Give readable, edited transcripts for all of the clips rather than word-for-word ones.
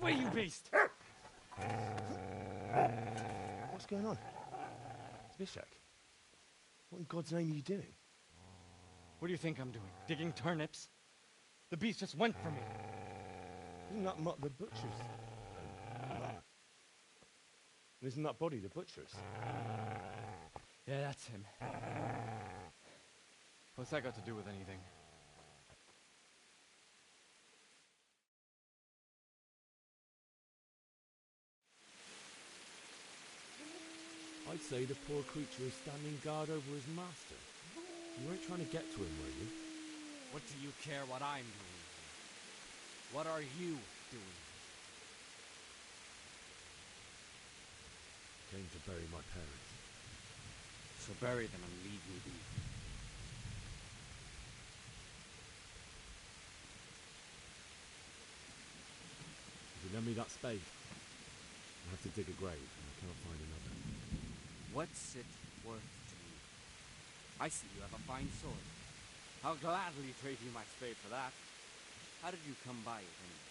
way, you beast! What's going on? Zbyszek, what in God's name are you doing? What do you think I'm doing? Digging turnips? The beast just went for me. Isn't that the butcher's? Isn't that body the butcher's? Yeah, that's him. What's that got to do with anything? I'd say the poor creature is standing guard over his master. You weren't trying to get to him, were you? What do you care what I'm doing? What are you doing? Came to bury my parents. So bury them and leave me be. If you lend me that spade, I'll have to dig a grave and I can't find another. What's it worth to you? I see you have a fine sword. I'll gladly trade you my spade for that. How did you come by it anyway?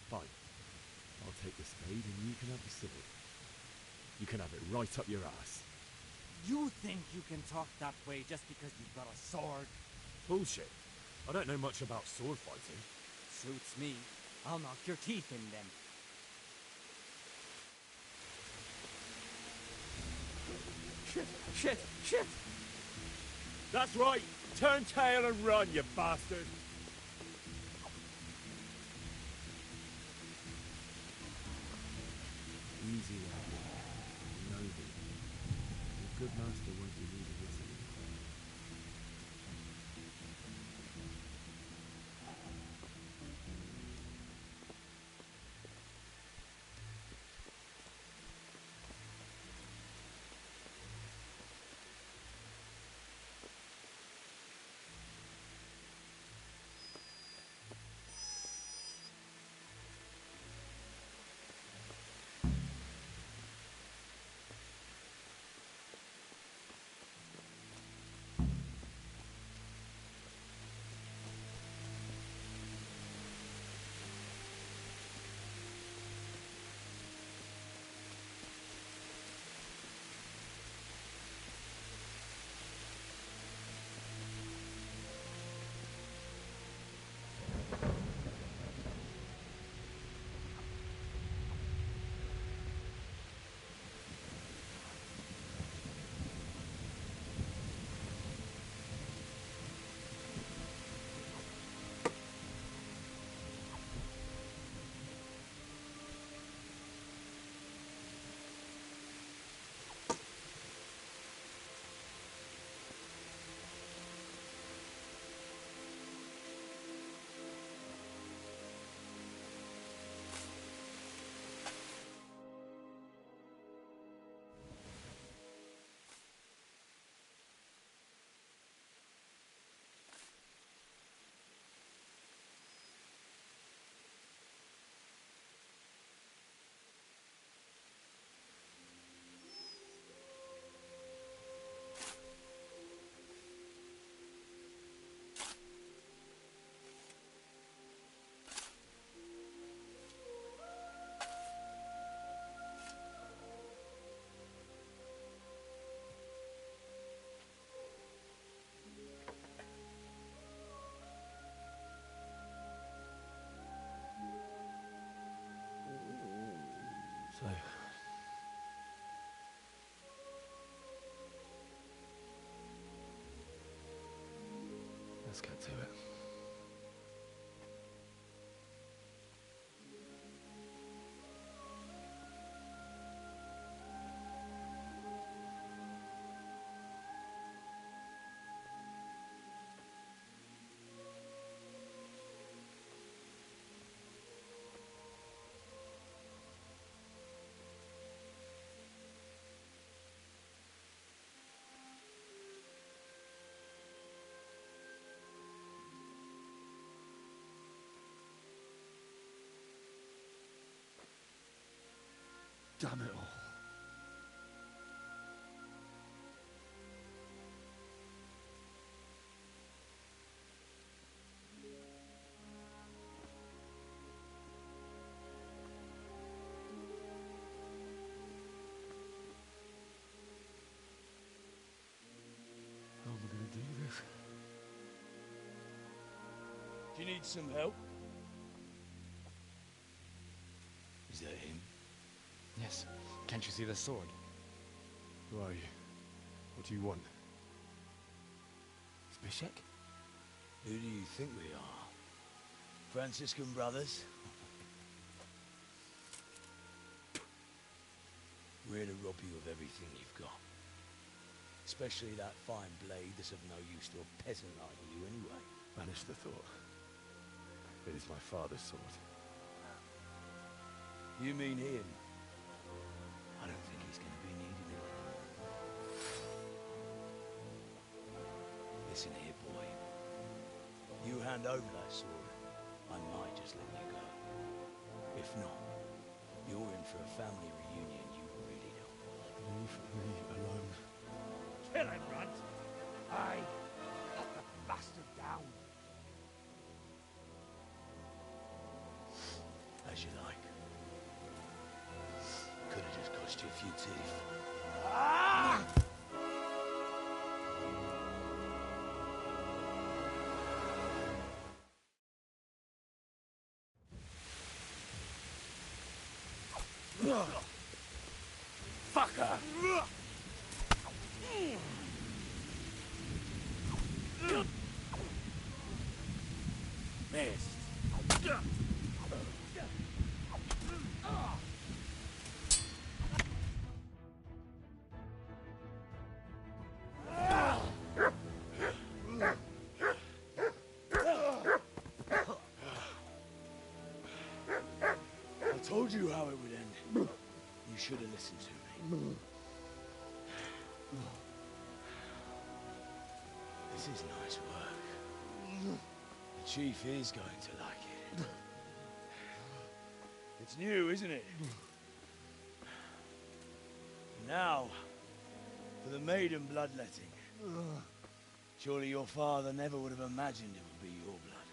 Fine. I'll take the spade and you can have the sword. You can have it right up your ass. You think you can talk that way just because you've got a sword? Bullshit. I don't know much about sword fighting. Suits me. I'll knock your teeth in them. Shit! That's right! Turn tail and run, you bastard! Easy now. You know me. Your good master won't be needed this anymore. So, let's get to it. Damn it all. do this? Do you need some help? Is that him? Yes. Can't you see the sword? Who are you? What do you want? Zbyszek? Who do you think we are? Franciscan brothers? We're here to rob you of everything you've got. Especially that fine blade that's of no use to a peasant like you anyway. Banish the thought. It is my father's sword. You mean him? I don't think he's going to be needing it anymore. Listen here, boy. You hand over that sword, I might just let you go. If not, you're in for a family reunion you really don't want. Leave me alone. Kill him, Runt! Aye! Cut the bastard down! As you like. Could have just cost you a few teeth. Ah! Fucker! Missed. I told you how it would end. You should have listened to me. This is nice work. The chief is going to like it. It's new, isn't it? Now, for the maiden bloodletting. Surely your father never would have imagined it would be your blood.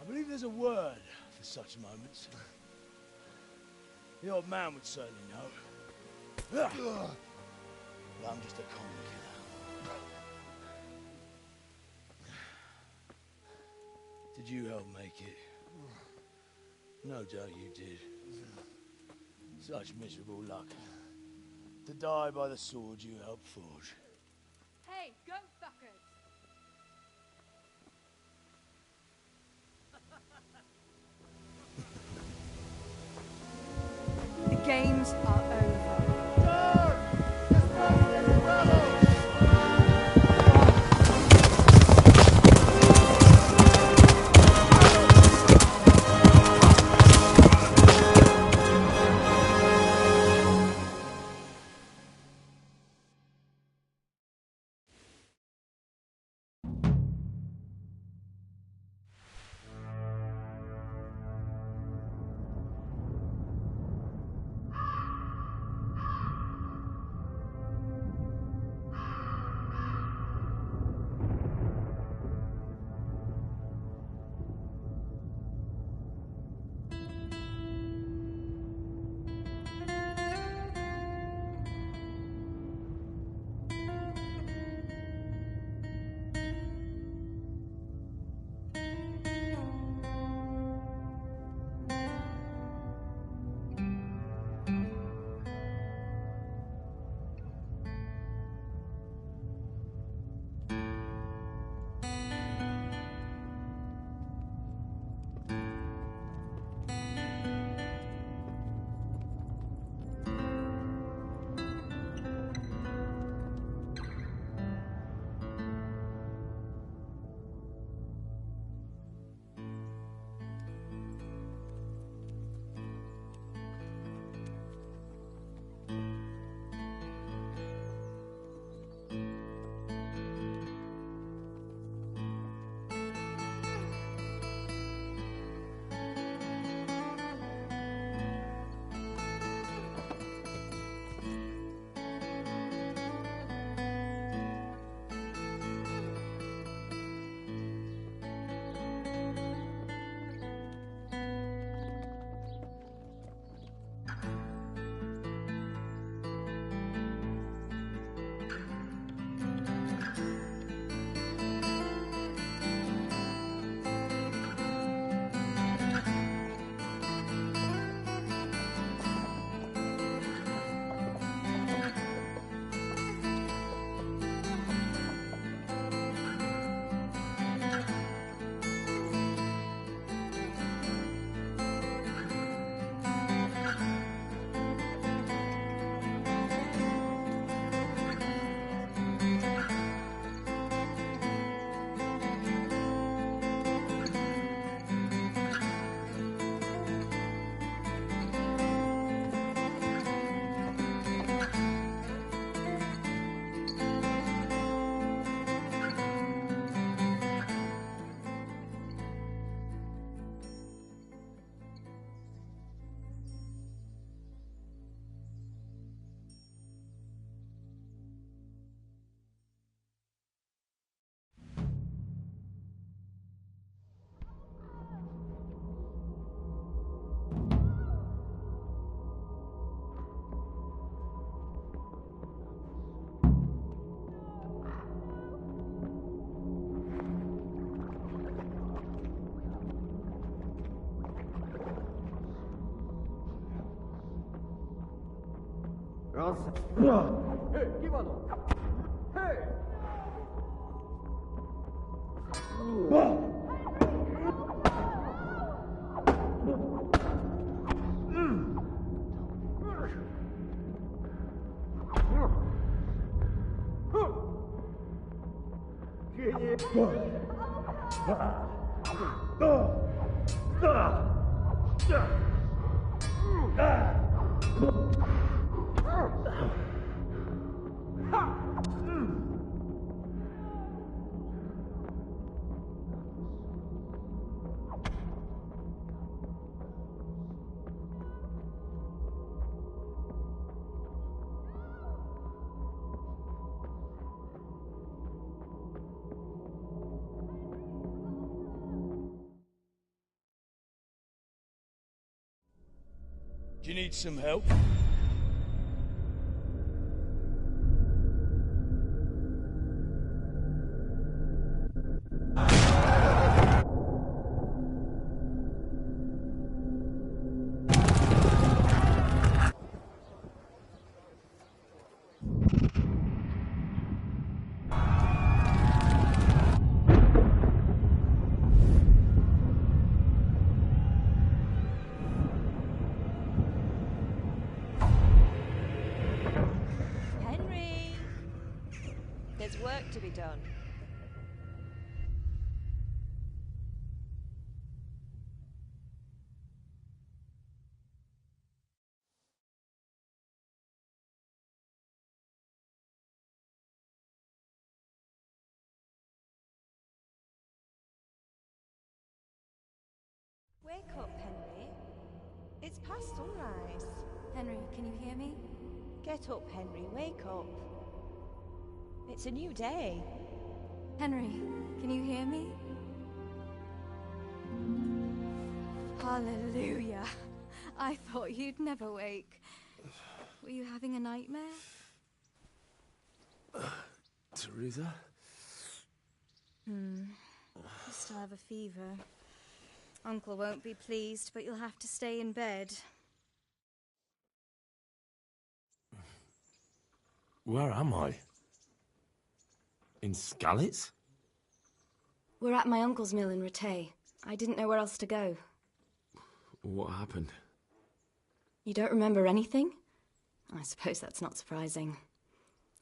I believe there's a word for such moments. The old man would certainly know. But I'm just a common killer. Did you help make it? No doubt you did. Such miserable luck. To die by the sword you helped forge. Hey, go fuckers! The games are over. Hey, keep on. Hey! Do you need some help? Henry! There's work to be done. Wake up, Henry. It's past sunrise. Henry, can you hear me? Get up, Henry. Wake up. It's a new day. Henry, can you hear me? Hallelujah. I thought you'd never wake. Were you having a nightmare? Teresa? You still have a fever. Uncle won't be pleased, but you'll have to stay in bed. Where am I? In Skalitz? We're at my uncle's mill in Rattay. I didn't know where else to go. What happened? You don't remember anything? I suppose that's not surprising.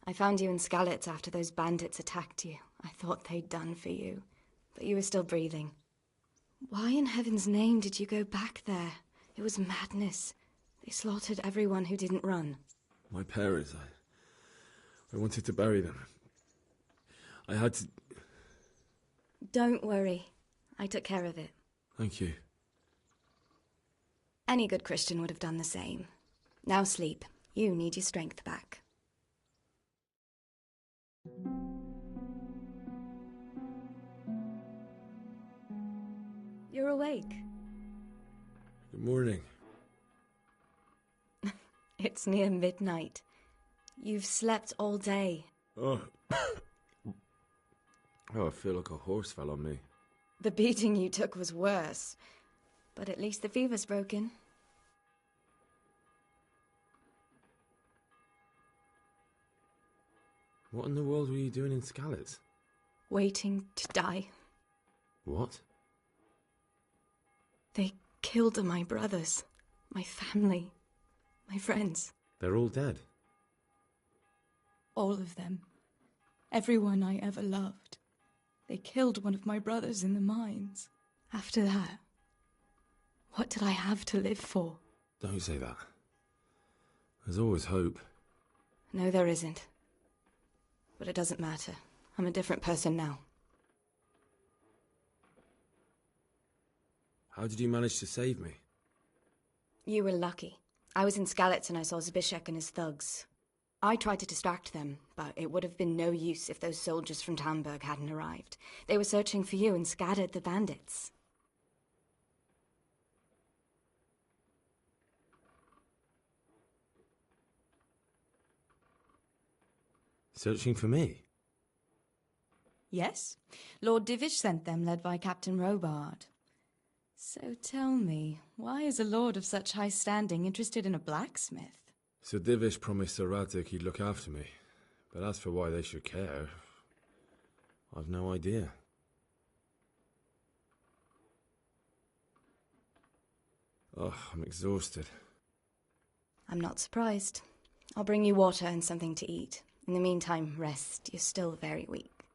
I found you in Skalitz after those bandits attacked you. I thought they'd done for you, but you were still breathing. Why in heaven's name did you go back there? It was madness. They slaughtered everyone who didn't run. My parents, I wanted to bury them. I had to... Don't worry. I took care of it. Thank you. Any good Christian would have done the same. Now sleep. You need your strength back. You're awake. Good morning. It's near midnight. You've slept all day. Oh. Oh, I feel like a horse fell on me. The beating you took was worse. But at least the fever's broken. What in the world were you doing in Skalitz? Waiting to die. What? They killed my brothers, my family, my friends. They're all dead. All of them. Everyone I ever loved. They killed one of my brothers in the mines. After that, what did I have to live for? Don't say that. There's always hope. No, there isn't. But it doesn't matter. I'm a different person now. How did you manage to save me? You were lucky. I was in Skalitz and I saw Zbyszek and his thugs. I tried to distract them, but it would have been no use if those soldiers from Tamburg hadn't arrived. They were searching for you and scattered the bandits. Searching for me? Yes. Lord Divish sent them, led by Captain Robard. So tell me, why is a lord of such high standing interested in a blacksmith? Sir Divish promised Sir Radzig he'd look after me, but as for why they should care, I've no idea. Oh, I'm exhausted. I'm not surprised. I'll bring you water and something to eat. In the meantime, rest. You're still very weak.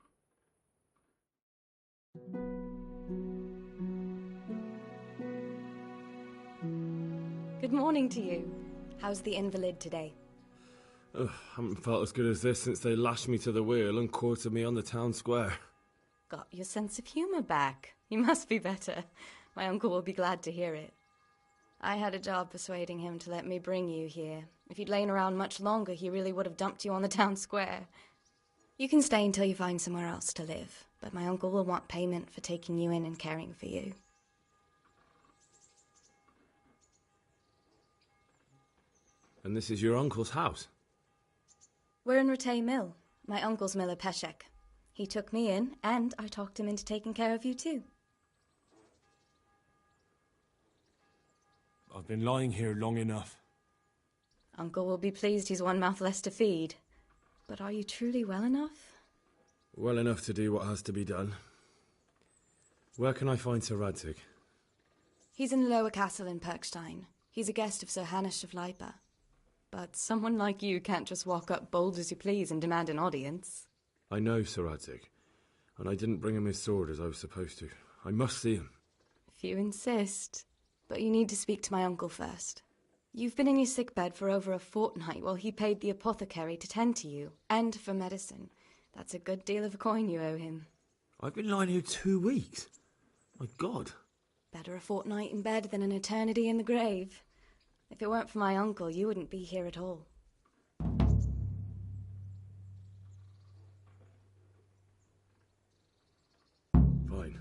Good morning to you. How's the invalid today? Ugh, haven't felt as good as this since they lashed me to the wheel and quartered me on the town square. Got your sense of humour back. You must be better. My uncle will be glad to hear it. I had a job persuading him to let me bring you here. If you'd lain around much longer, he really would have dumped you on the town square. You can stay until you find somewhere else to live, but my uncle will want payment for taking you in and caring for you. And this is your uncle's house? We're in Rattay Mill, my uncle's miller Peshek. He took me in, and I talked him into taking care of you too. I've been lying here long enough. Uncle will be pleased he's one mouth less to feed. But are you truly well enough? Well enough to do what has to be done. Where can I find Sir Radzig? He's in the lower castle in Perkstein. He's a guest of Sir Hanush of Leipa. But someone like you can't just walk up bold as you please and demand an audience. I know Sir Radzig, and I didn't bring him his sword as I was supposed to. I must see him. If you insist. But you need to speak to my uncle first. You've been in your sickbed for over a fortnight while he paid the apothecary to tend to you, and for medicine. That's a good deal of coin you owe him. I've been lying here 2 weeks. My God. Better a fortnight in bed than an eternity in the grave. If it weren't for my uncle, you wouldn't be here at all. Fine.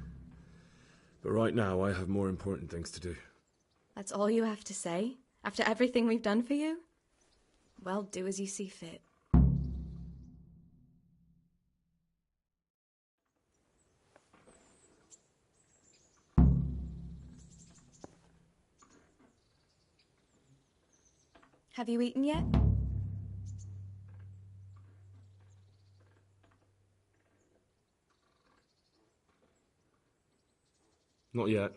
But right now I have more important things to do. That's all you have to say? After everything we've done for you? Well, do as you see fit. Have you eaten yet? Not yet.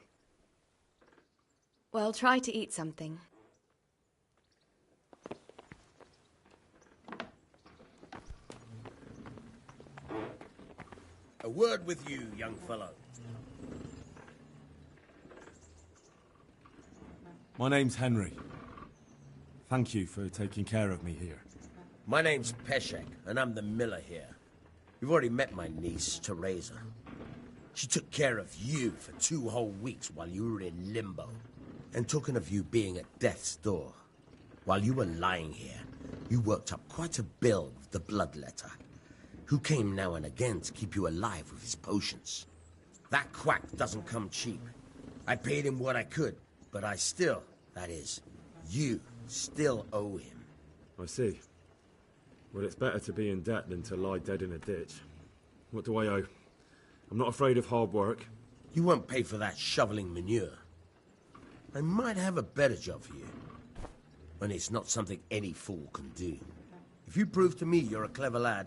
Well, try to eat something. A word with you, young fellow. My name's Henry. Thank you for taking care of me here. My name's Peshek, and I'm the miller here. You've already met my niece, Teresa. She took care of you for 2 whole weeks while you were in limbo. And talking of you being at death's door, while you were lying here, you worked up quite a bill with the bloodletter, who came now and again to keep you alive with his potions. That quack doesn't come cheap. I paid him what I could, but I still, that is, you still owe him. I see. Well, it's better to be in debt than to lie dead in a ditch. What do I owe? I'm not afraid of hard work. You won't pay for that shoveling manure. I might have a better job for you. And it's not something any fool can do. If you prove to me you're a clever lad,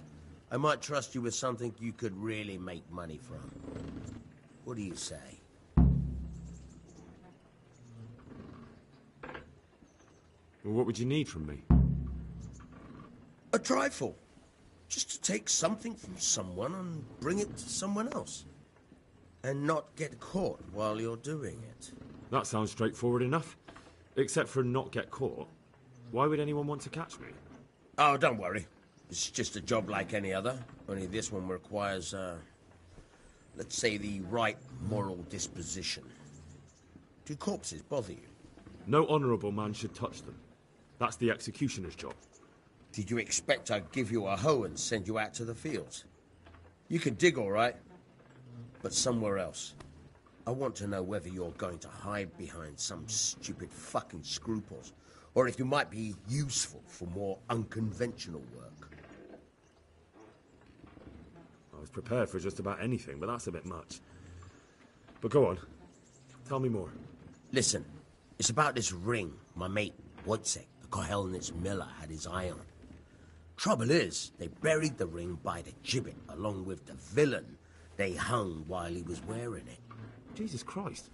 I might trust you with something you could really make money from. What do you say? Well, what would you need from me? A trifle. Just to take something from someone and bring it to someone else. And not get caught while you're doing it. That sounds straightforward enough. Except for not get caught. Why would anyone want to catch me? Oh, don't worry. It's just a job like any other. Only this one requires, let's say, the right moral disposition. Do corpses bother you? No honourable man should touch them. That's the executioner's job. Did you expect I'd give you a hoe and send you out to the fields? You can dig all right, but somewhere else. I want to know whether you're going to hide behind some stupid fucking scruples, or if you might be useful for more unconventional work. I was prepared for just about anything, but that's a bit much. But go on. Tell me more. Listen, it's about this ring my mate Wojciech, the Kohelnitz Miller had his eye on. Trouble is, they buried the ring by the gibbet along with the villain they hung while he was wearing it. Jesus Christ.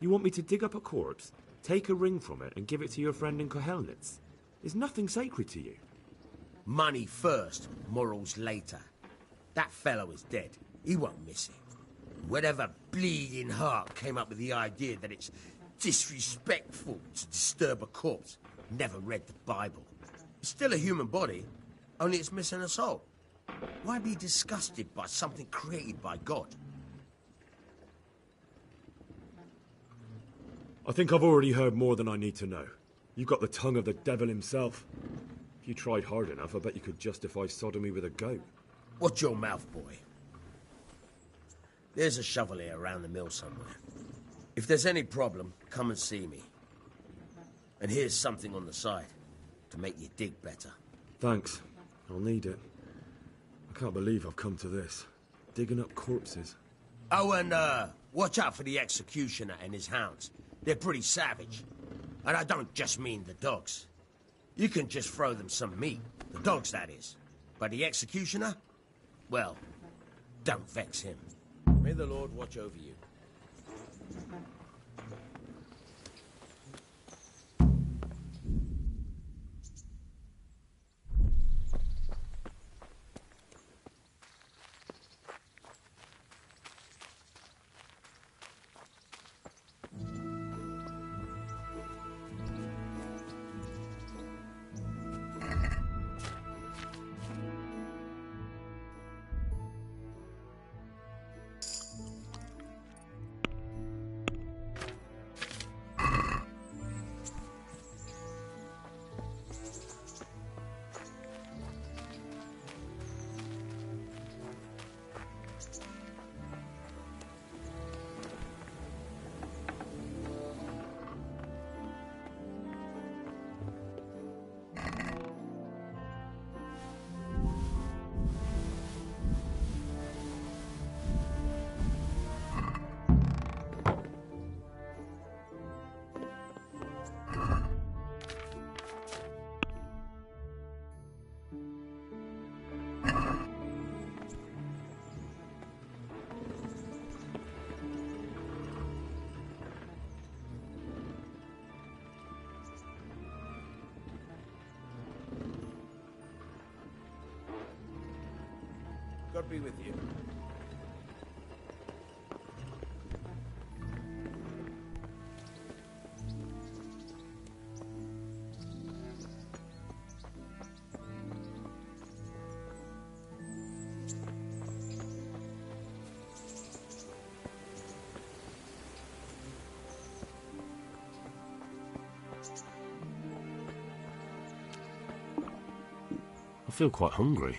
You want me to dig up a corpse, take a ring from it, and give it to your friend in Kohelnitz? Is nothing sacred to you? Money first, morals later. That fellow is dead. He won't miss it. Whatever bleeding heart came up with the idea that it's disrespectful to disturb a corpse never read the Bible. It's still a human body, only it's missing a soul. Why be disgusted by something created by God? I think I've already heard more than I need to know. You've got the tongue of the devil himself. If you tried hard enough, I bet you could justify sodomy with a goat. Watch your mouth, boy. There's a shovel here around the mill somewhere. If there's any problem, come and see me. And here's something on the side to make you dig better. Thanks. I'll need it. I can't believe I've come to this. Digging up corpses. Oh, and watch out for the executioner and his hounds. They're pretty savage. And I don't just mean the dogs. You can just throw them some meat. The dogs, that is. But the executioner? Well, don't vex him. May the Lord watch over you. God be with you. I feel quite hungry.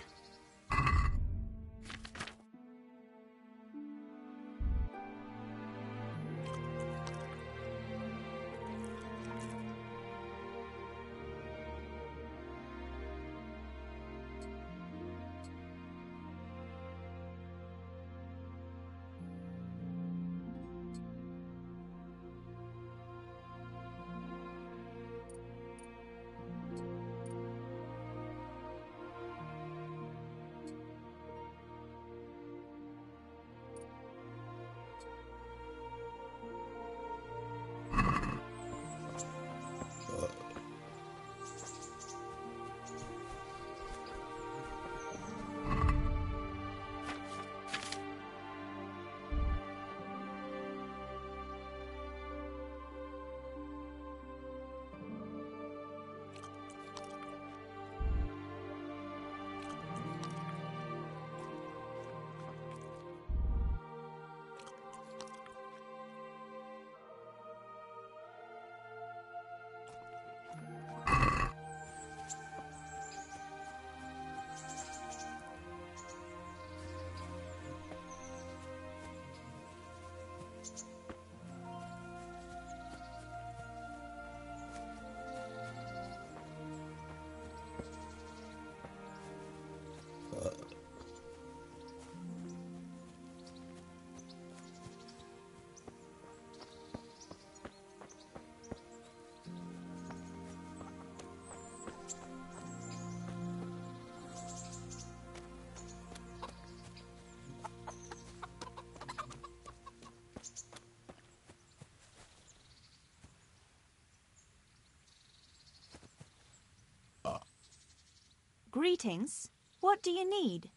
Greetings. What do you need?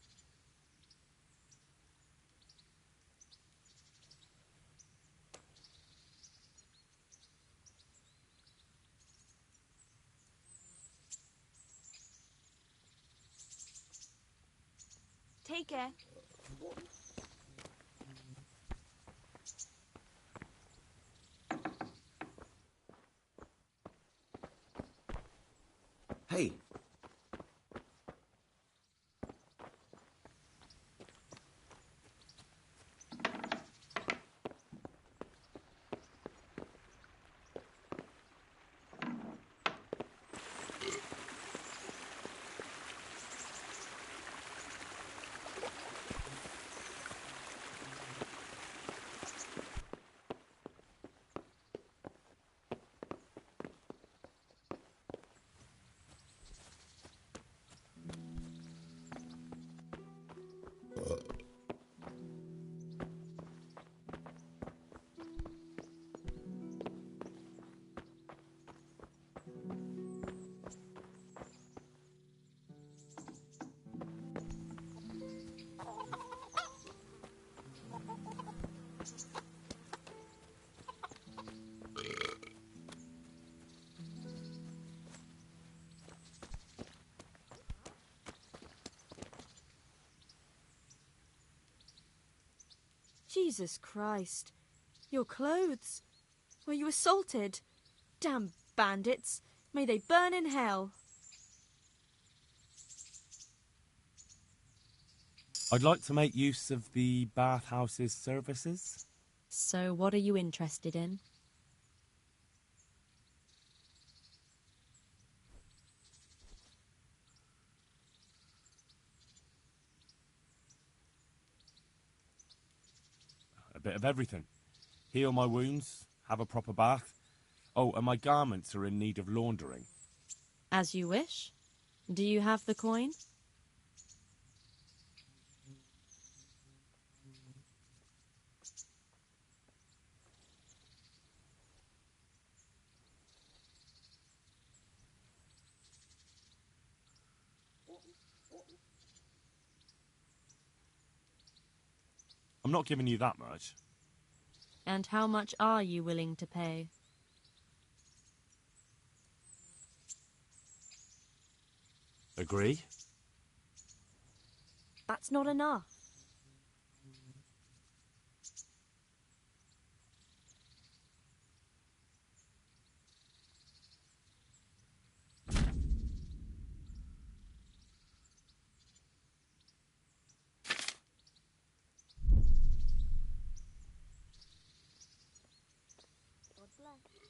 Take care. Hey. Jesus Christ. Your clothes. Were you assaulted? Damn bandits. May they burn in hell. I'd like to make use of the bathhouse's services. So what are you interested in? A bit of everything. Heal my wounds, have a proper bath. Oh, and my garments are in need of laundering. As you wish. Do you have the coin? I'm not giving you that much. And how much are you willing to pay? Agree? That's not enough. God bless.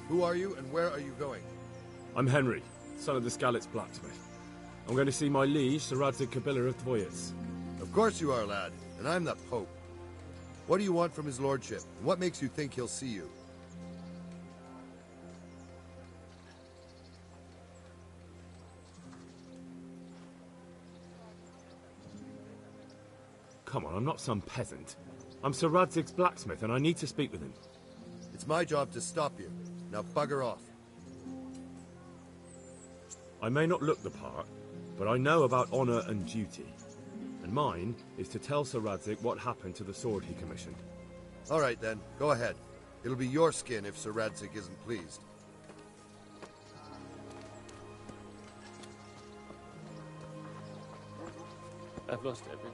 Who are you, and where are you going? I'm Henry, son of the Skalitz blacksmith. I'm going to see my liege, Sir Radzig Kabiller of Dvoyitz. Of course you are, lad, and I'm the Pope. What do you want from his lordship, and what makes you think he'll see you? Come on, I'm not some peasant. I'm Sir Radzig's blacksmith, and I need to speak with him. It's my job to stop you. Now bugger off. I may not look the part, but I know about honor and duty. And mine is to tell Sir Radzig what happened to the sword he commissioned. All right, then. Go ahead. It'll be your skin if Sir Radzig isn't pleased. I've lost everything.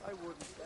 I wouldn't say.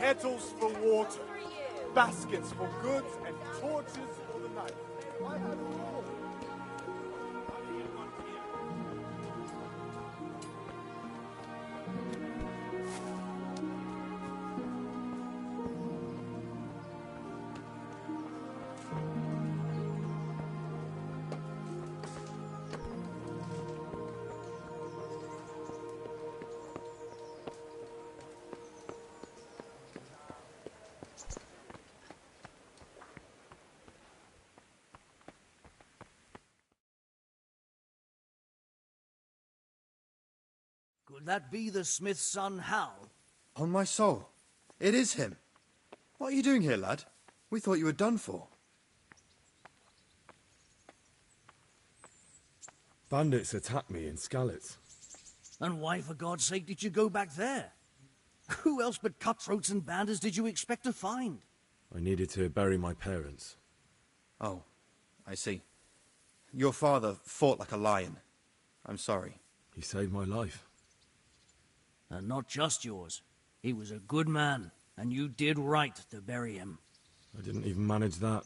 kettles for water, baskets for goods, and torches for the night. I have it all. Could that be the smith's son, Hal? On my soul. It is him. What are you doing here, lad? We thought you were done for. Bandits attacked me in Skalitz. And why, for God's sake, did you go back there? Who else but cutthroats and bandits did you expect to find? I needed to bury my parents. Oh, I see. Your father fought like a lion. I'm sorry. He saved my life. And not just yours. He was a good man, and you did right to bury him. I didn't even manage that.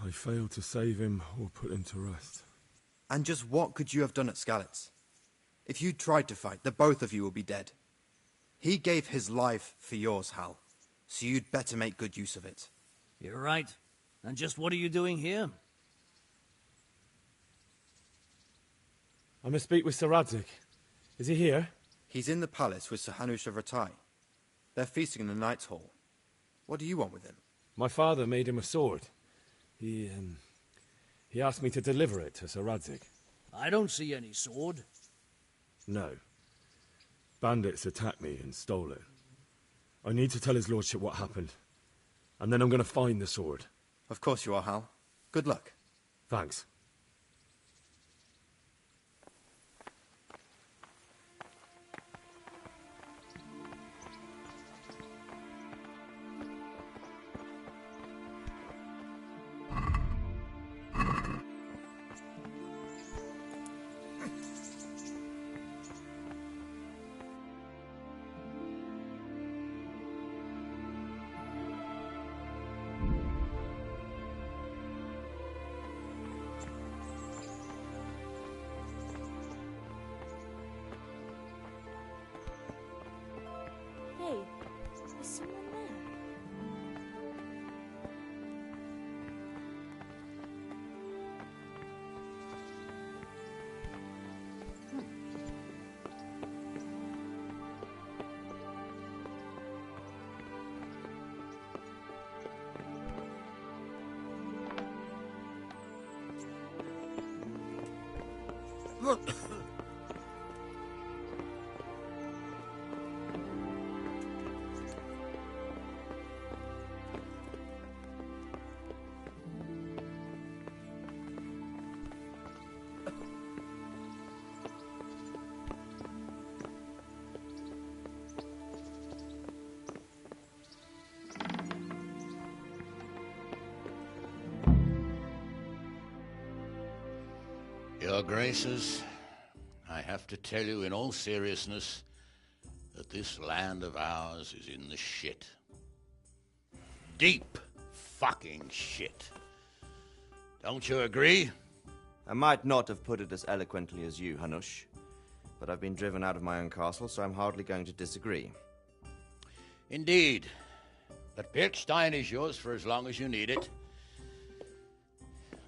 I failed to save him or put him to rest. And just what could you have done at Skalitz? If you tried to fight, the both of you will be dead. He gave his life for yours, Hal. So you'd better make good use of it. You're right. And just what are you doing here? I must speak with Sir Radzig. Is he here? He's in the palace with Sir Hanush of Rattay. They're feasting in the Knight's Hall. What do you want with him? My father made him a sword. He asked me to deliver it to Sir Radzig. I don't see any sword. No. Bandits attacked me and stole it. I need to tell his lordship what happened. And then I'm going to find the sword. Of course you are, Hal. Good luck. Thanks. Hey, is someone there? Your Graces, I have to tell you in all seriousness that this land of ours is in the shit. Deep fucking shit. Don't you agree? I might not have put it as eloquently as you, Hanush, but I've been driven out of my own castle, so I'm hardly going to disagree. Indeed. But Pirkstein is yours for as long as you need it.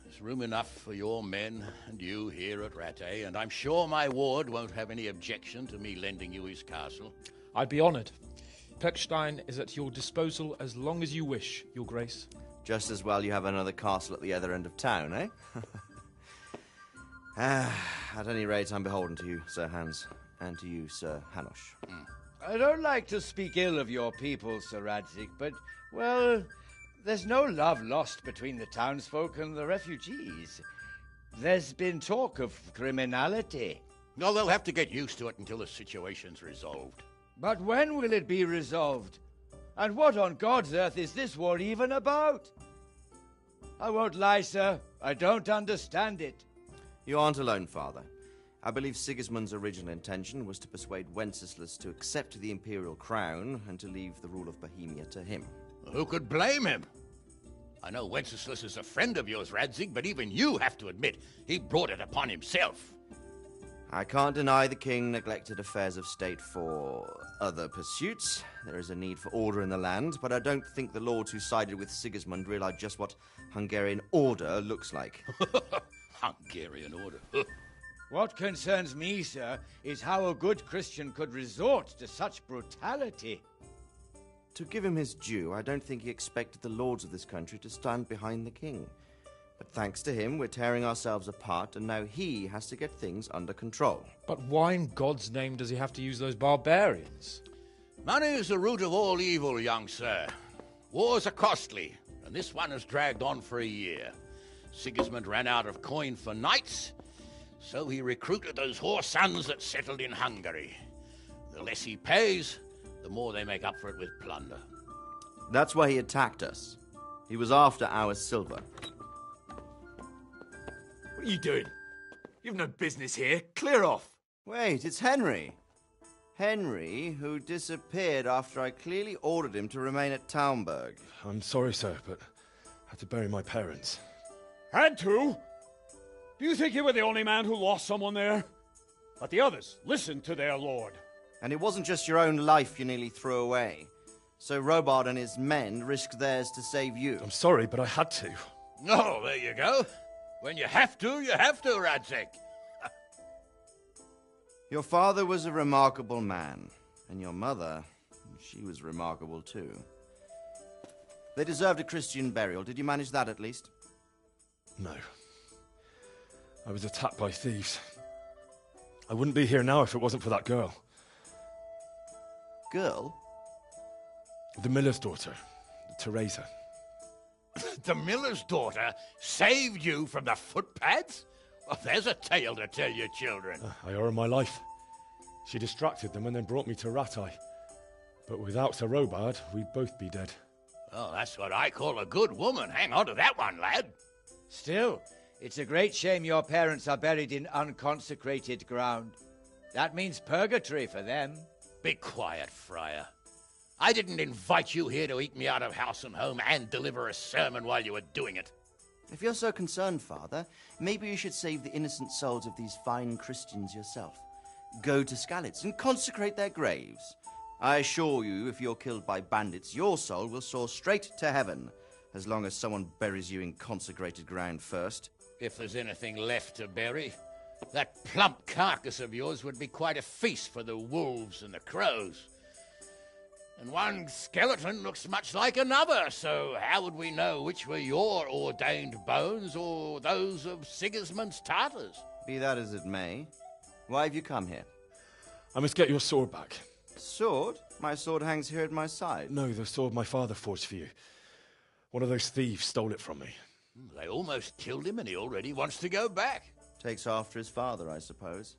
There's room enough for your men and you here at Rattay, and I'm sure my ward won't have any objection to me lending you his castle. I'd be honoured. Pirkstein is at your disposal as long as you wish, Your Grace. Just as well you have another castle at the other end of town, eh? At any rate, I'm beholden to you, Sir Hans, and to you, Sir Hanush. I don't like to speak ill of your people, Sir Radzig, but, well, there's no love lost between the townsfolk and the refugees. There's been talk of criminality. No, they'll have to get used to it until the situation's resolved. But when will it be resolved? And what on God's earth is this war even about? I won't lie, sir. I don't understand it. You aren't alone, Father. I believe Sigismund's original intention was to persuade Wenceslas to accept the imperial crown and to leave the rule of Bohemia to him. Who could blame him? I know Wenceslas is a friend of yours, Radzig, but even you have to admit he brought it upon himself. I can't deny the king neglected affairs of state for other pursuits. There is a need for order in the land, but I don't think the lords who sided with Sigismund realized just what Hungarian order looks like. Hungarian order? What concerns me, sir, is how a good Christian could resort to such brutality. To give him his due, I don't think he expected the lords of this country to stand behind the king. But thanks to him, we're tearing ourselves apart, and now he has to get things under control. But why in God's name does he have to use those barbarians? Money is the root of all evil, young sir. Wars are costly, and this one has dragged on for a year. Sigismund ran out of coin for knights, so he recruited those whore sons that settled in Hungary. The less he pays, the more they make up for it with plunder. That's why he attacked us. He was after our silver. What are you doing? You've no business here. Clear off. Wait, it's Henry. Henry, who disappeared after I clearly ordered him to remain at Taunberg. I'm sorry, sir, but I had to bury my parents. Had to? Do you think you were the only man who lost someone there? But the others listened to their lord. And it wasn't just your own life you nearly threw away. So Robard and his men risked theirs to save you. I'm sorry, but I had to. Oh, there you go. When you have to, Radzig. Your father was a remarkable man, and your mother, she was remarkable too. They deserved a Christian burial. Did you manage that at least? No. I was attacked by thieves. I wouldn't be here now if it wasn't for that girl. Girl? The miller's daughter, Teresa. The miller's daughter saved you from the footpads? Well, there's a tale to tell your children. I owe her my life. She distracted them and then brought me to Rattay. But without Sir Robard, we'd both be dead. Oh, that's what I call a good woman. Hang on to that one, lad. Still, it's a great shame your parents are buried in unconsecrated ground. That means purgatory for them. Be quiet, Friar. I didn't invite you here to eat me out of house and home and deliver a sermon while you were doing it. If you're so concerned, Father, maybe you should save the innocent souls of these fine Christians yourself. Go to Skalitz and consecrate their graves. I assure you, if you're killed by bandits, your soul will soar straight to heaven, as long as someone buries you in consecrated ground first. If there's anything left to bury, that plump carcass of yours would be quite a feast for the wolves and the crows. And one skeleton looks much like another, so how would we know which were your ordained bones or those of Sigismund's Tartars? Be that as it may, why have you come here? I must get your sword back. Sword? My sword hangs here at my side. No, the sword my father forged for you. One of those thieves stole it from me. They almost killed him and he already wants to go back. Takes after his father, I suppose.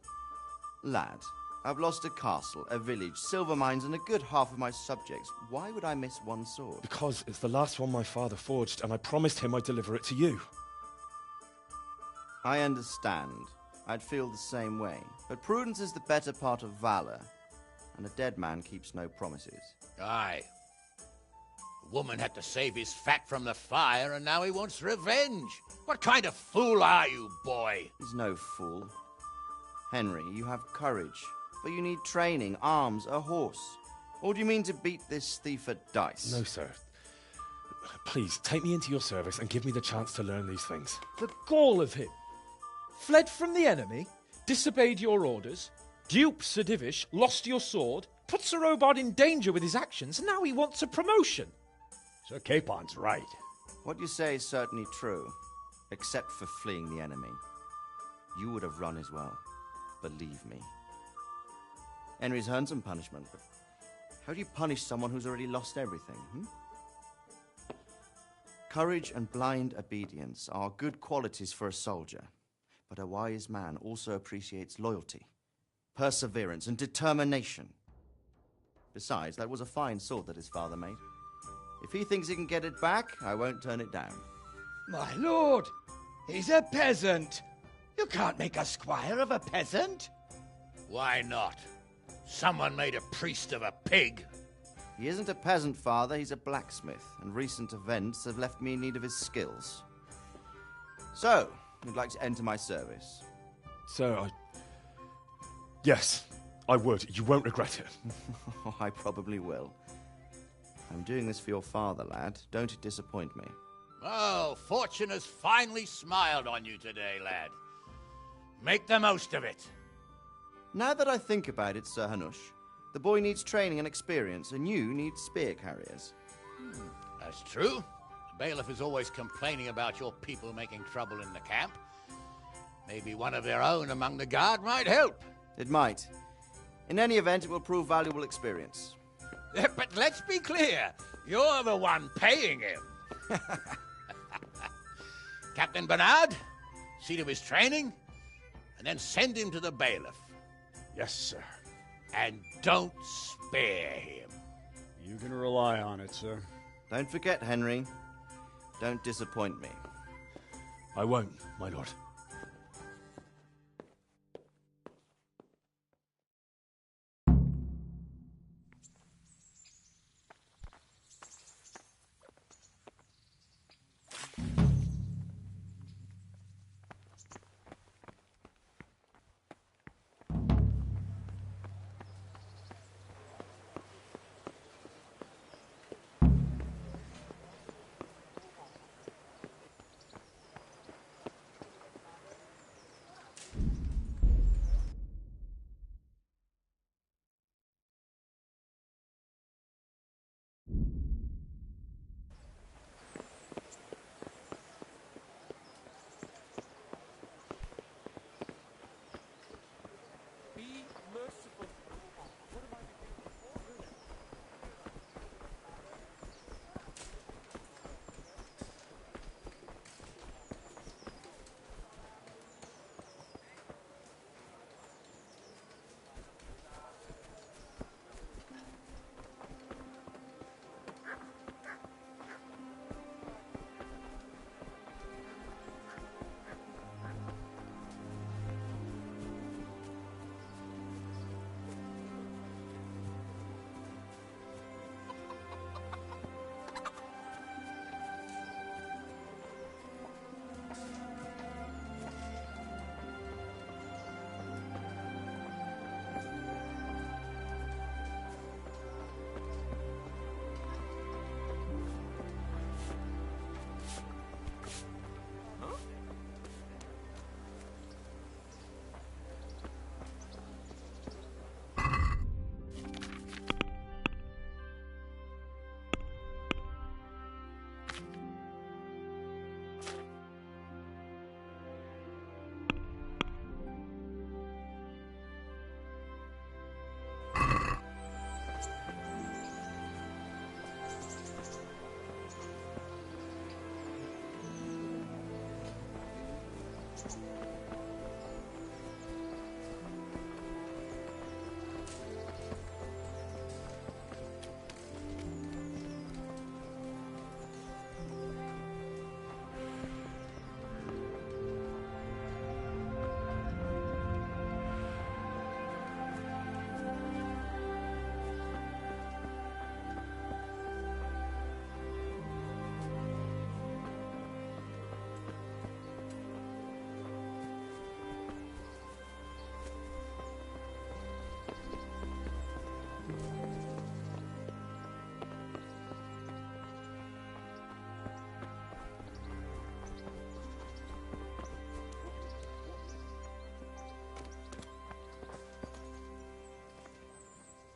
Lad, I've lost a castle, a village, silver mines, and a good half of my subjects. Why would I miss one sword? Because it's the last one my father forged, and I promised him I'd deliver it to you. I understand. I'd feel the same way. But prudence is the better part of valor, and a dead man keeps no promises. Aye. The woman had to save his fat from the fire, and now he wants revenge. What kind of fool are you, boy? He's no fool. Henry, you have courage, but you need training, arms, a horse. Or do you mean to beat this thief at dice? No, sir. Please, take me into your service and give me the chance to learn these things. The gall of him. Fled from the enemy, disobeyed your orders, duped Sir Divish, lost your sword, put Sir Robard in danger with his actions, and now he wants a promotion. Sir Capon's right. What you say is certainly true, except for fleeing the enemy. You would have run as well, believe me. Henry's earned some punishment, but how do you punish someone who's already lost everything, Courage and blind obedience are good qualities for a soldier, but a wise man also appreciates loyalty, perseverance, and determination. Besides, that was a fine sword that his father made. If he thinks he can get it back, I won't turn it down. My lord, he's a peasant. You can't make a squire of a peasant. Why not? Someone made a priest of a pig. He isn't a peasant, Father. He's a blacksmith, and recent events have left me in need of his skills. So, you'd like to enter my service? Sir, Yes, I would. You won't regret it. I probably will. I'm doing this for your father, lad. Don't disappoint me. Oh, fortune has finally smiled on you today, lad. Make the most of it. Now that I think about it, Sir Hanush, the boy needs training and experience, and you need spear carriers. That's true. The bailiff is always complaining about your people making trouble in the camp. Maybe one of their own among the guard might help. It might. In any event, it will prove valuable experience. But let's be clear. You're the one paying him. Captain Bernard, see to his training, and then send him to the bailiff. Yes, sir. And don't spare him. You can rely on it, sir. Don't forget, Henry. Don't disappoint me. I won't, my lord.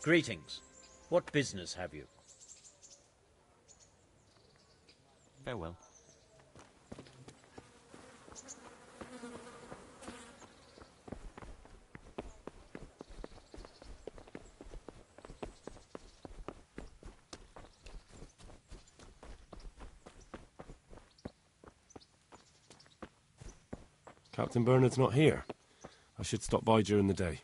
Greetings. What business have you? Farewell. Captain Bernard's not here. I should stop by during the day.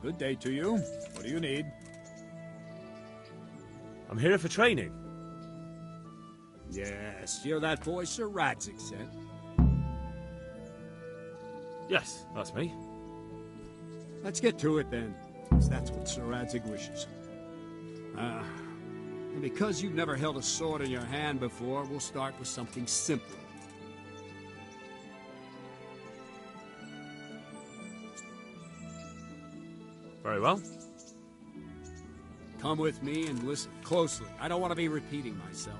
Good day to you. What do you need? I'm here for training. Yes, you're that boy Sir Radzig sent. Yes, that's me. Let's get to it then, since that's what Sir Radzig wishes. And because you've never held a sword in your hand before, we'll start with something simple. Very well. Come with me and listen closely. I don't want to be repeating myself.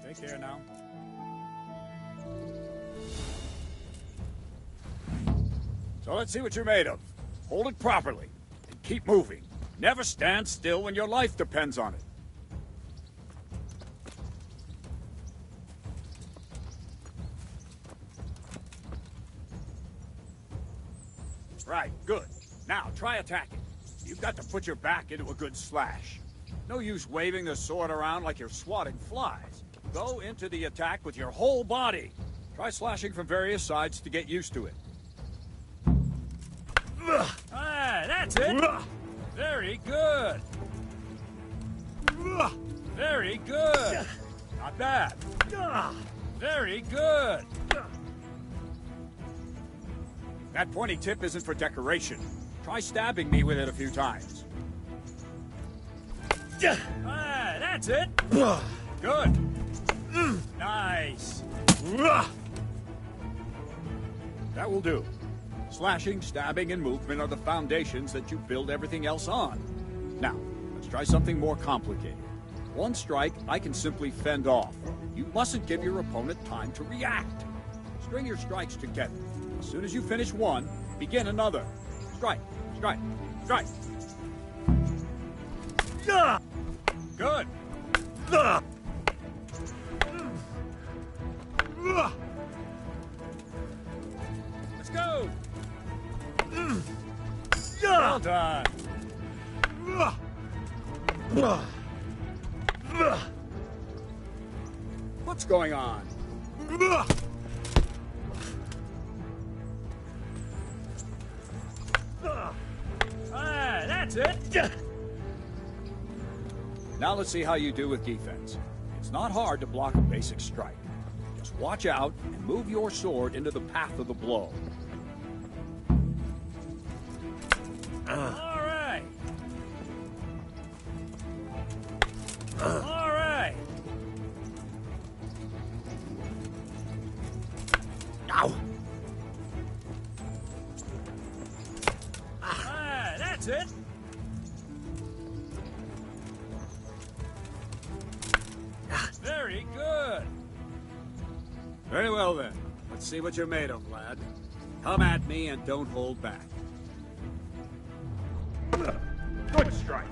Take care now. So let's see what you're made of. Hold it properly and keep moving. Never stand still when your life depends on it. Right, good. Now, try attacking. You've got to put your back into a good slash. No use waving the sword around like you're swatting flies. Go into the attack with your whole body. Try slashing from various sides to get used to it. Ah, that's it! Very good! Very good! Not bad! Very good! That pointy tip isn't for decoration. Try stabbing me with it a few times. Ah, that's it! Good! Nice! That will do. Slashing, stabbing, and movement are the foundations that you build everything else on. Now, let's try something more complicated. One strike, I can simply fend off. You mustn't give your opponent time to react. String your strikes together. As soon as you finish one, begin another. Strike, strike, strike. Good. Let's go. Well done. What's going on? Ah, that's it. Now let's see how you do with defense. It's not hard to block a basic strike. Just watch out and move your sword into the path of the blow. All right. All right. Ow. Ah, that's it. Very good. Very well then. Let's see what you're made of, lad. Come at me and don't hold back. Good strike.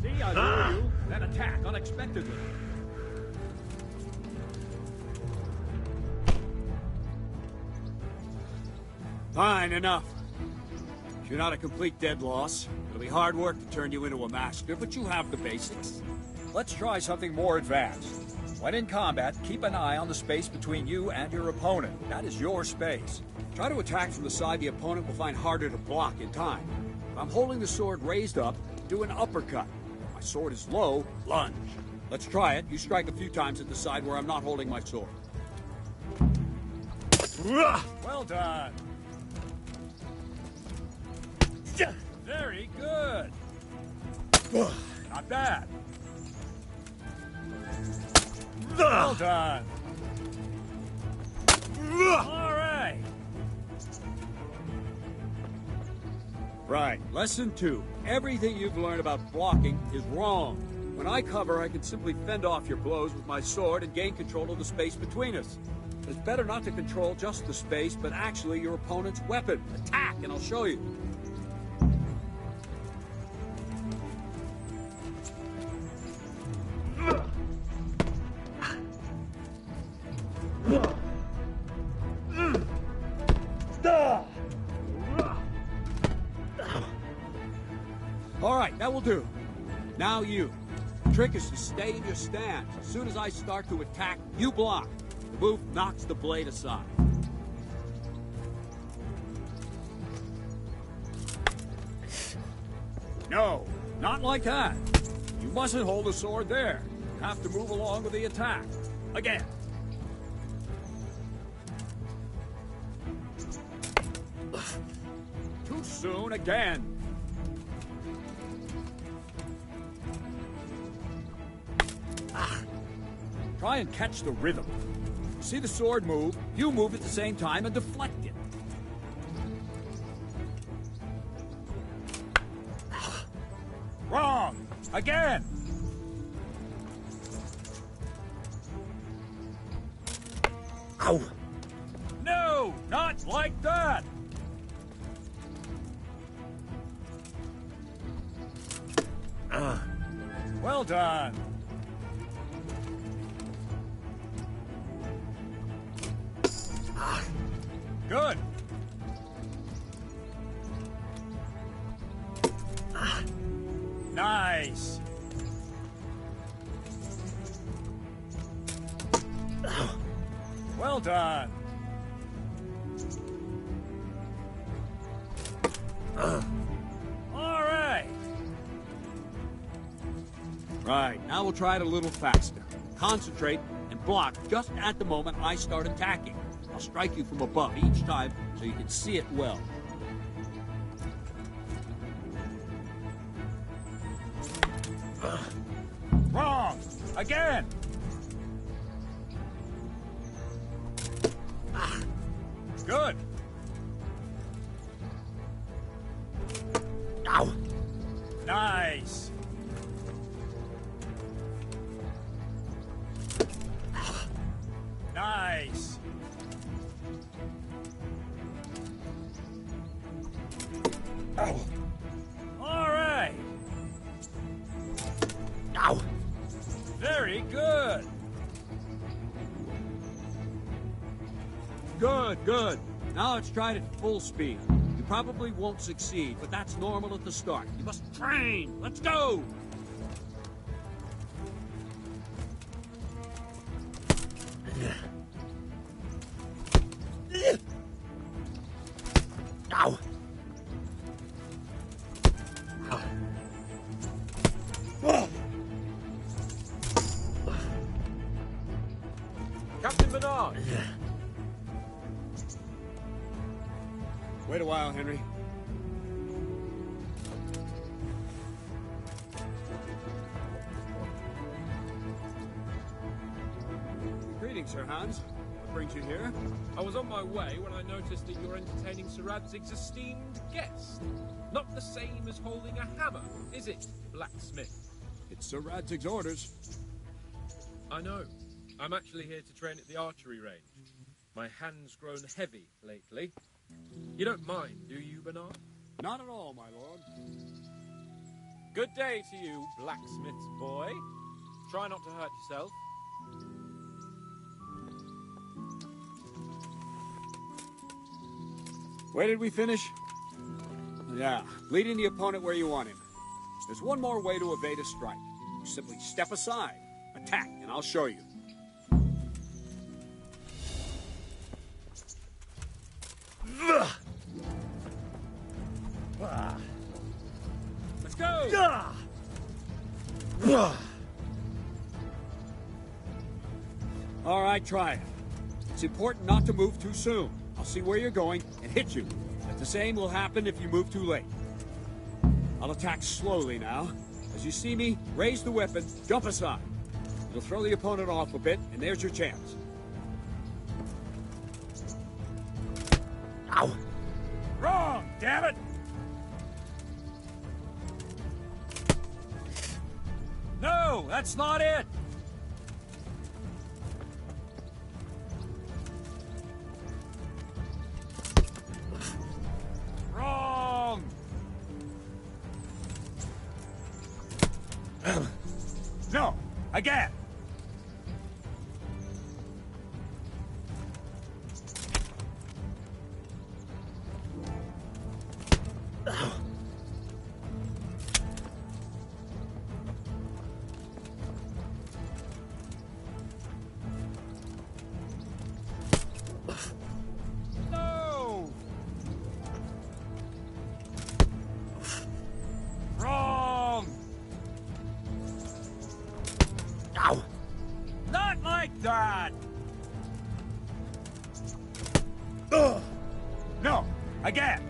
See, I lure you, then attack unexpectedly. Fine, enough. You're not a complete dead loss. It'll be hard work to turn you into a master, but you have the basics. Let's try something more advanced. When in combat, keep an eye on the space between you and your opponent. That is your space. Try to attack from the side the opponent will find harder to block in time. If I'm holding the sword raised up, do an uppercut. If my sword is low, lunge. Let's try it. You strike a few times at the side where I'm not holding my sword. Well done. Very good. Not bad. Well done. All right. Right. Lesson 2. Everything you've learned about blocking is wrong. When I cover, I can simply fend off your blows with my sword and gain control of the space between us. But it's better not to control just the space, but actually your opponent's weapon. Attack, and I'll show you. All right, that will do. Now you. The trick is to stay in your stance. As soon as I start to attack, you block. The move knocks the blade aside. No, not like that. You mustn't hold the sword there. You have to move along with the attack. Again. Too soon again. Try and catch the rhythm. See the sword move, you move at the same time and deflect it. Wrong! Again! Ow! No! Not like that! Well done. Good. Nice. Well done. All right. Right, now we'll try it a little faster. Concentrate and block just at the moment I start attacking. I'll strike you from above each time so you can see it well. Wrong! Again! Good! Ow! Nice! Nice! Ow! All right! Ow! Very good! Good, good. Now let's try it at full speed. You probably won't succeed, but that's normal at the start. You must train! Let's go! Ow! Captain Bernard! Wait a while, Henry. Greetings, Sir Hans. What brings you here? I was on my way when I noticed that you're entertaining Sir Radzig's esteemed guest. Not the same as holding a hammer, is it, blacksmith? It's Sir Radzig's orders. I know. I'm actually here to train at the archery range. My hand's grown heavy lately. You don't mind, do you, Bernard? Not at all, my lord. Good day to you, blacksmith's boy. Try not to hurt yourself. Where did we finish? Yeah, leading the opponent where you want him. There's one more way to evade a strike. You simply step aside, attack, and I'll show you. Let's go! All right, try it. It's important not to move too soon. I'll see where you're going and hit you. But the same will happen if you move too late. I'll attack slowly now. As you see me, raise the weapon, jump aside. You'll throw the opponent off a bit, and there's your chance. Ow! Wrong, damn it! No, that's not it! Wrong! No, again! No! Wrong! Ow! Not like that! No, again!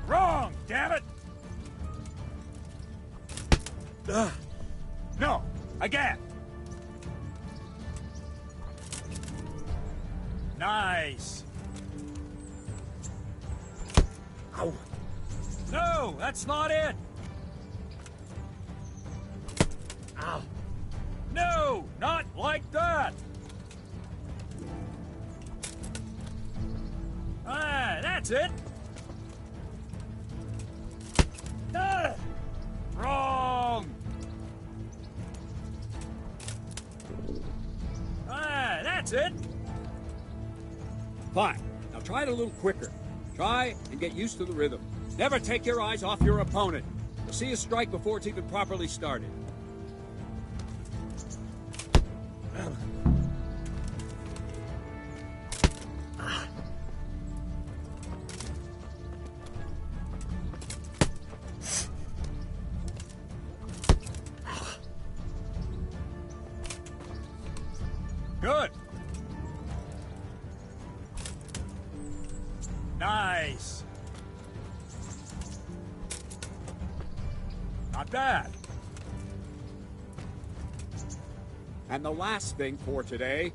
Wrong, damn it! No, again! Nice! Ow! No, that's not it! Ow! No, not like that! Ah, that's it! Ah, wrong! Ah, that's it! Fine. Now try it a little quicker. Try and get used to the rhythm. Never take your eyes off your opponent. You'll see a strike before it's even properly started. Good! Nice! Not bad. And the last thing for today,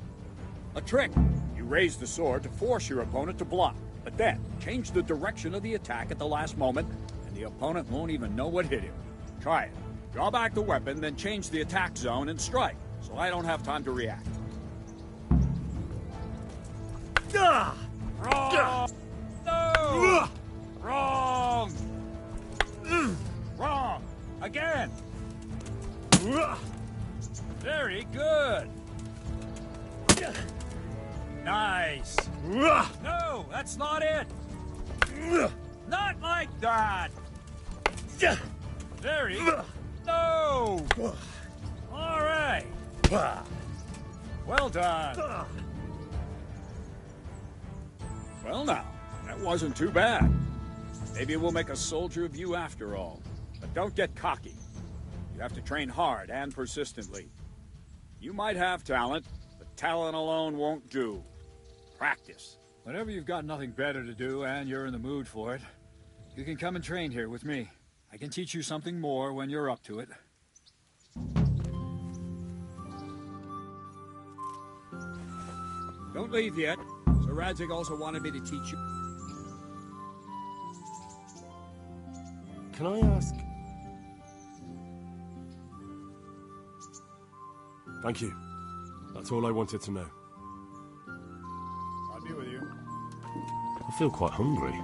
a trick. You raise the sword to force your opponent to block, but then change the direction of the attack at the last moment, and the opponent won't even know what hit him. Try it. Draw back the weapon, then change the attack zone and strike, so I don't have time to react. Wrong! No! Wrong! Wrong! Again! Very good! Nice! No, that's not it! Not like that! Very... No! All right! Well done! Well now, that wasn't too bad. Maybe we'll make a soldier of you after all. But don't get cocky. You have to train hard and persistently. You might have talent, but talent alone won't do. Practice. Whenever you've got nothing better to do and you're in the mood for it, you can come and train here with me. I can teach you something more when you're up to it. Don't leave yet. Sir Radzig also wanted me to teach you. Can I ask? Thank you. That's all I wanted to know. I'll be with you. I feel quite hungry.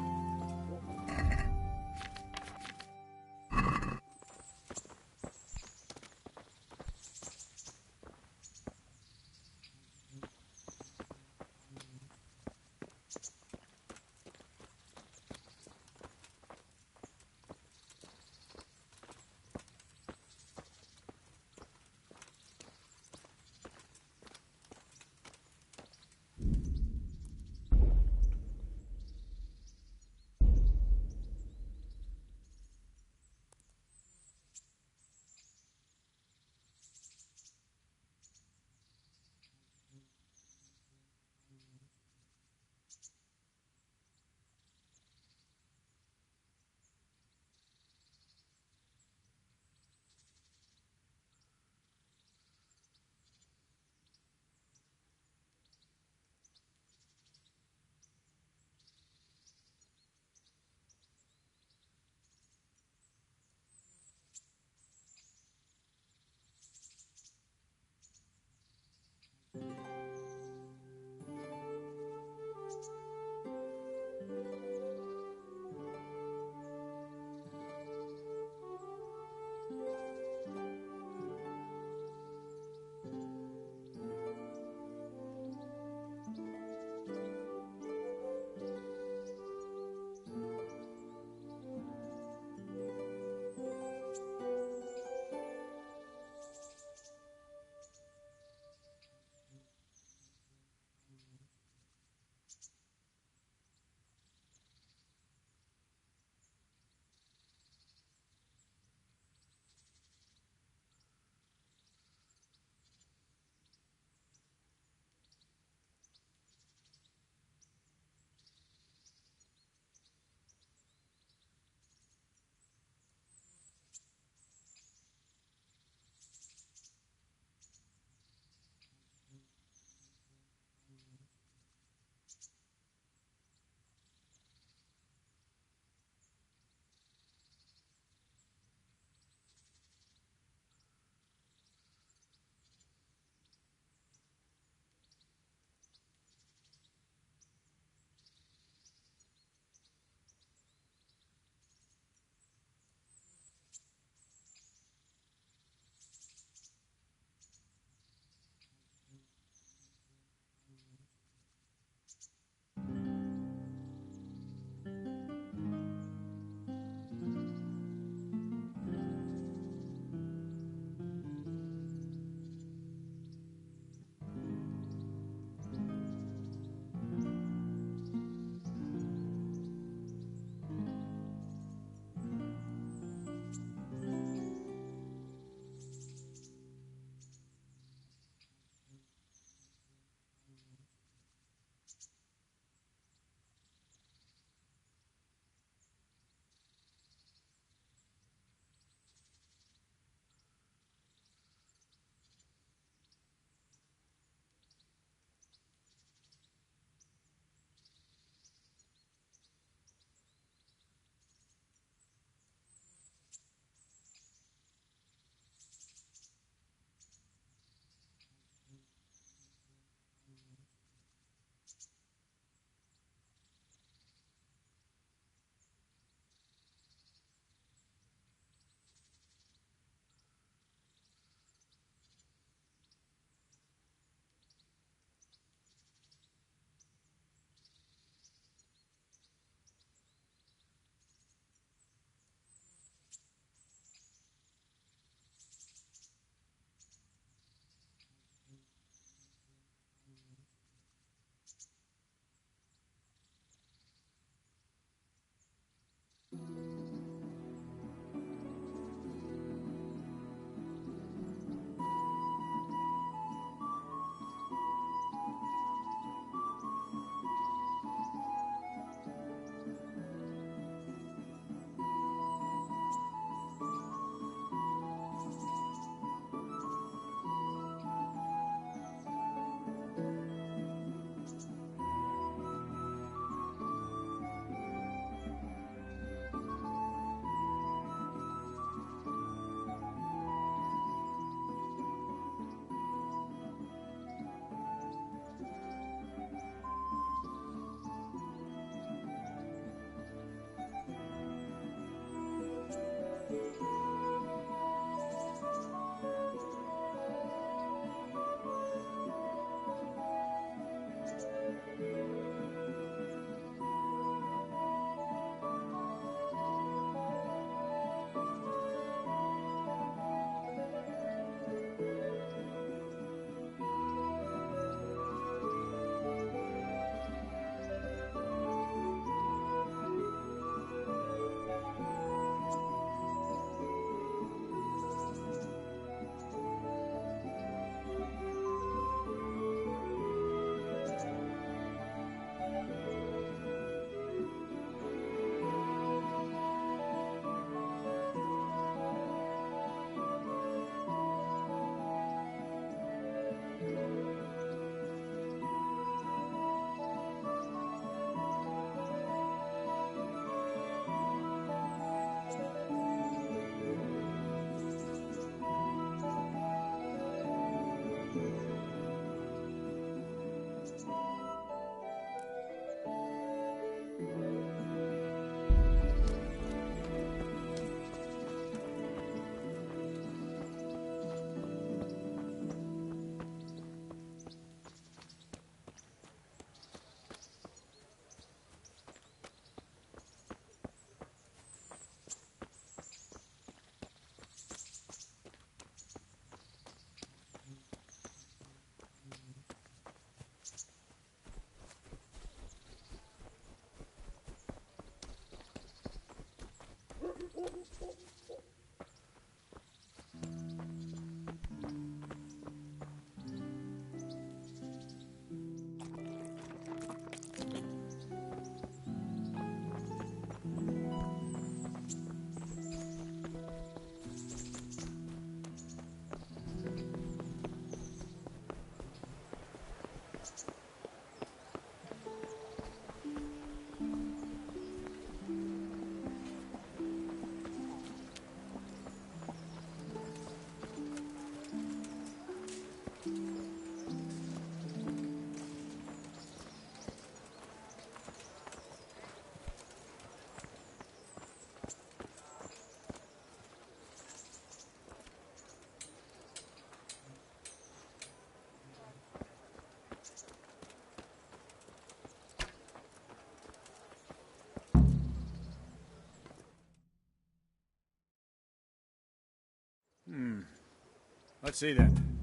Let's see then.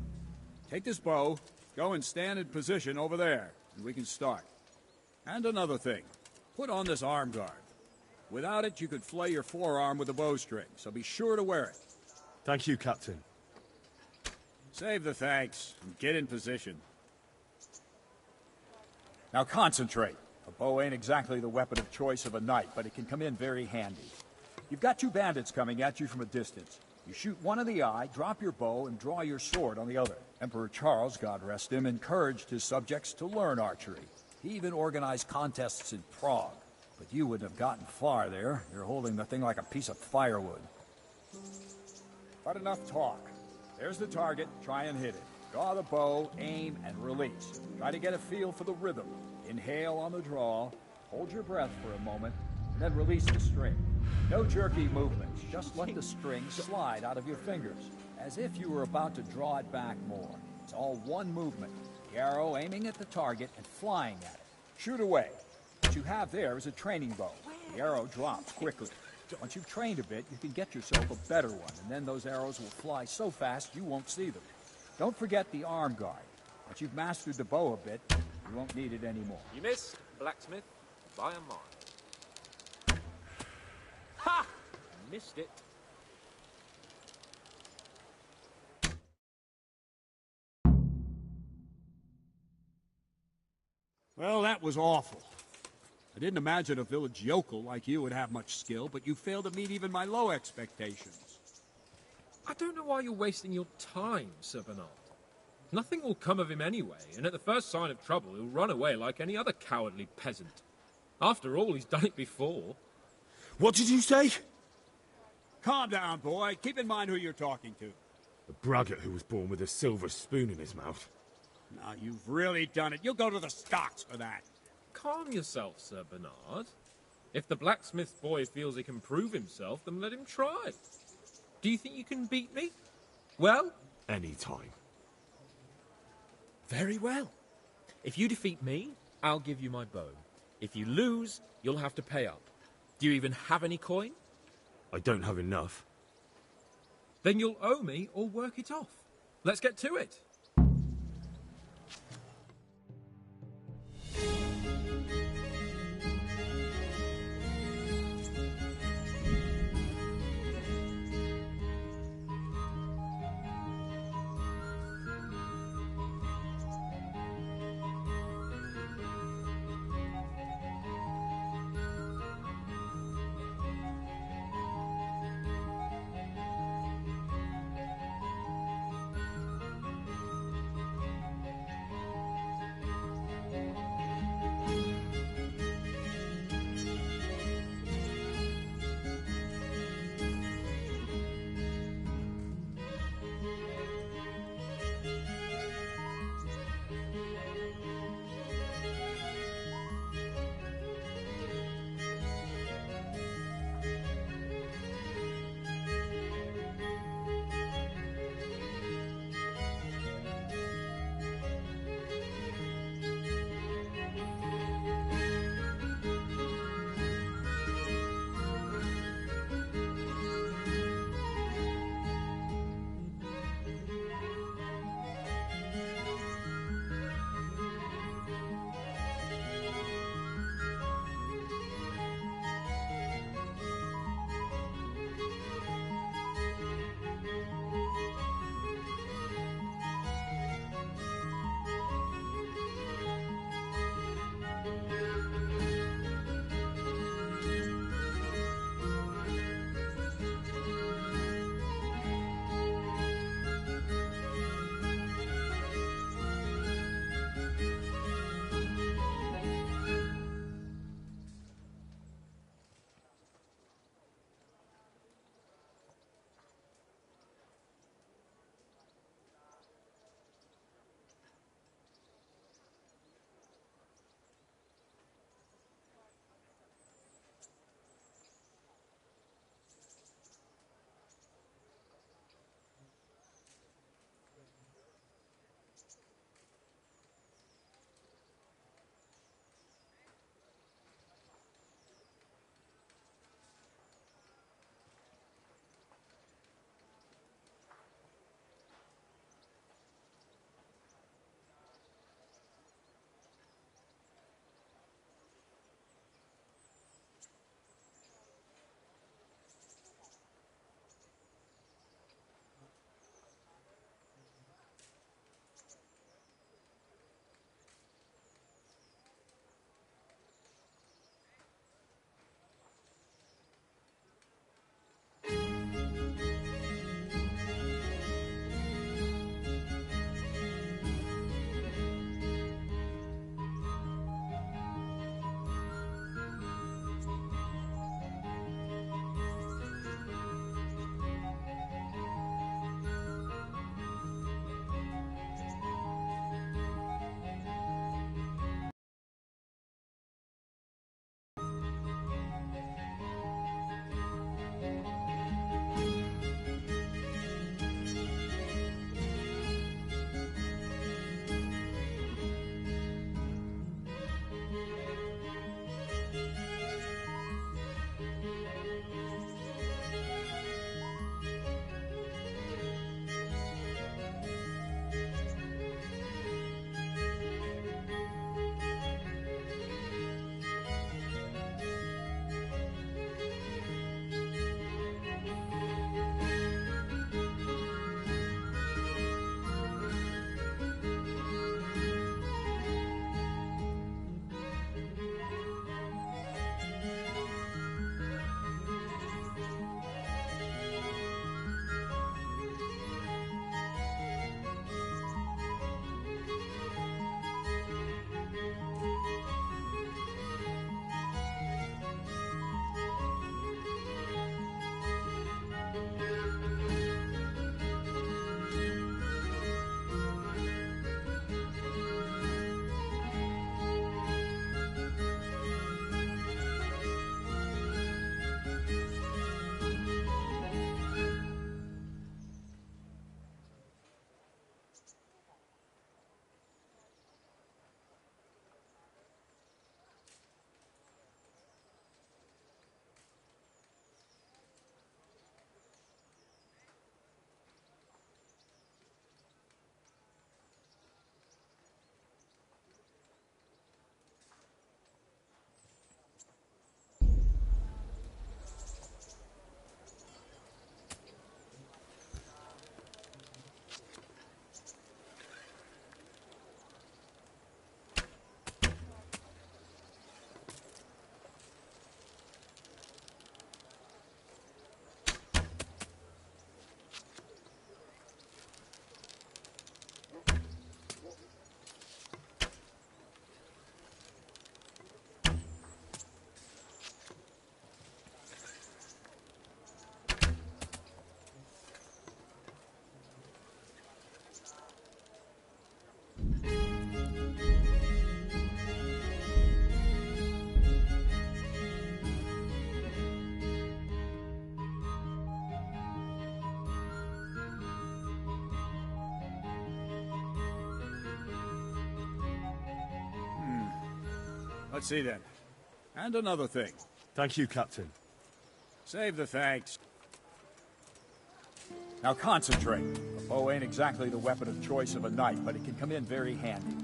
Take this bow, go and stand in position over there, and we can start. And another thing, put on this arm guard. Without it, you could flay your forearm with a bowstring, so be sure to wear it. Thank you, Captain. Save the thanks, and get in position. Now concentrate. A bow ain't exactly the weapon of choice of a knight, but it can come in very handy. You've got two bandits coming at you from a distance. You shoot one in the eye, drop your bow, and draw your sword on the other. Emperor Charles, God rest him, encouraged his subjects to learn archery. He even organized contests in Prague. But you wouldn't have gotten far there. You're holding the thing like a piece of firewood. But enough talk. There's the target. Try and hit it. Draw the bow, aim, and release. Try to get a feel for the rhythm. Inhale on the draw, hold your breath for a moment, and then release the string. No jerky movements. Just let the string slide out of your fingers, as if you were about to draw it back more. It's all one movement. The arrow aiming at the target and flying at it. Shoot away. What you have there is a training bow. The arrow drops quickly. Once you've trained a bit, you can get yourself a better one, and then those arrows will fly so fast you won't see them. Don't forget the arm guard. Once you've mastered the bow a bit, you won't need it anymore. You missed, blacksmith, by a mile. Ha! Missed it. Well, that was awful. I didn't imagine a village yokel like you would have much skill, but you failed to meet even my low expectations. I don't know why you're wasting your time, Sir Bernard. Nothing will come of him anyway, and at the first sign of trouble, he'll run away like any other cowardly peasant. After all, he's done it before. What did you say? Calm down, boy. Keep in mind who you're talking to. A braggart who was born with a silver spoon in his mouth. Now, you've really done it. You'll go to the stocks for that. Calm yourself, Sir Bernard. If the blacksmith's boy feels he can prove himself, then let him try. Do you think you can beat me? Well? Any time. Very well. If you defeat me, I'll give you my bow. If you lose, you'll have to pay up. Do you even have any coin? I don't have enough. Then you'll owe me or work it off. Let's get to it. Let's see then. And another thing. Thank you, Captain. Save the thanks. Now concentrate. A bow ain't exactly the weapon of choice of a knight, but it can come in very handy.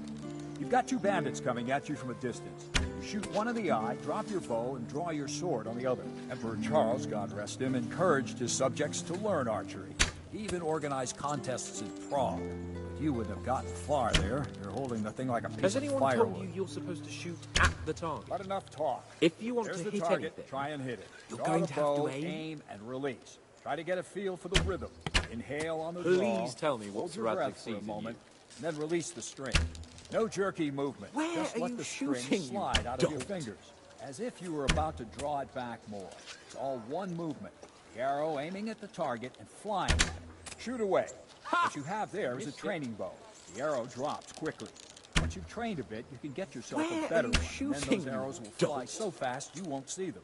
You've got two bandits coming at you from a distance. You shoot one in the eye, drop your bow, and draw your sword on the other. Emperor Charles, God rest him, encouraged his subjects to learn archery. He even organized contests in Prague. But you wouldn't have gotten far there. You're holding the thing like a piece Has of anyone firewood. told you you're supposed to shoot at the target? Not enough talk. If you want There's to the hit target. anything, Try and hit it. you're Draw going the to have bow, to aim. and release. Try to get a feel for the rhythm. Inhale on the Please draw. tell me what Hold your Radzik breath sees for a in moment, and then release the string. No jerky movement. Where Just are let you the string shooting, you slide out of your dolt? fingers, as if you were about to draw it back more. It's all one movement. The arrow aiming at the target and flying at it. Shoot away. What you have there is a training bow. The arrow drops quickly. Once you've trained a bit, you can get yourself Where a are better you one, and shooting, then those arrows will you fly dolt? so fast you won't see them.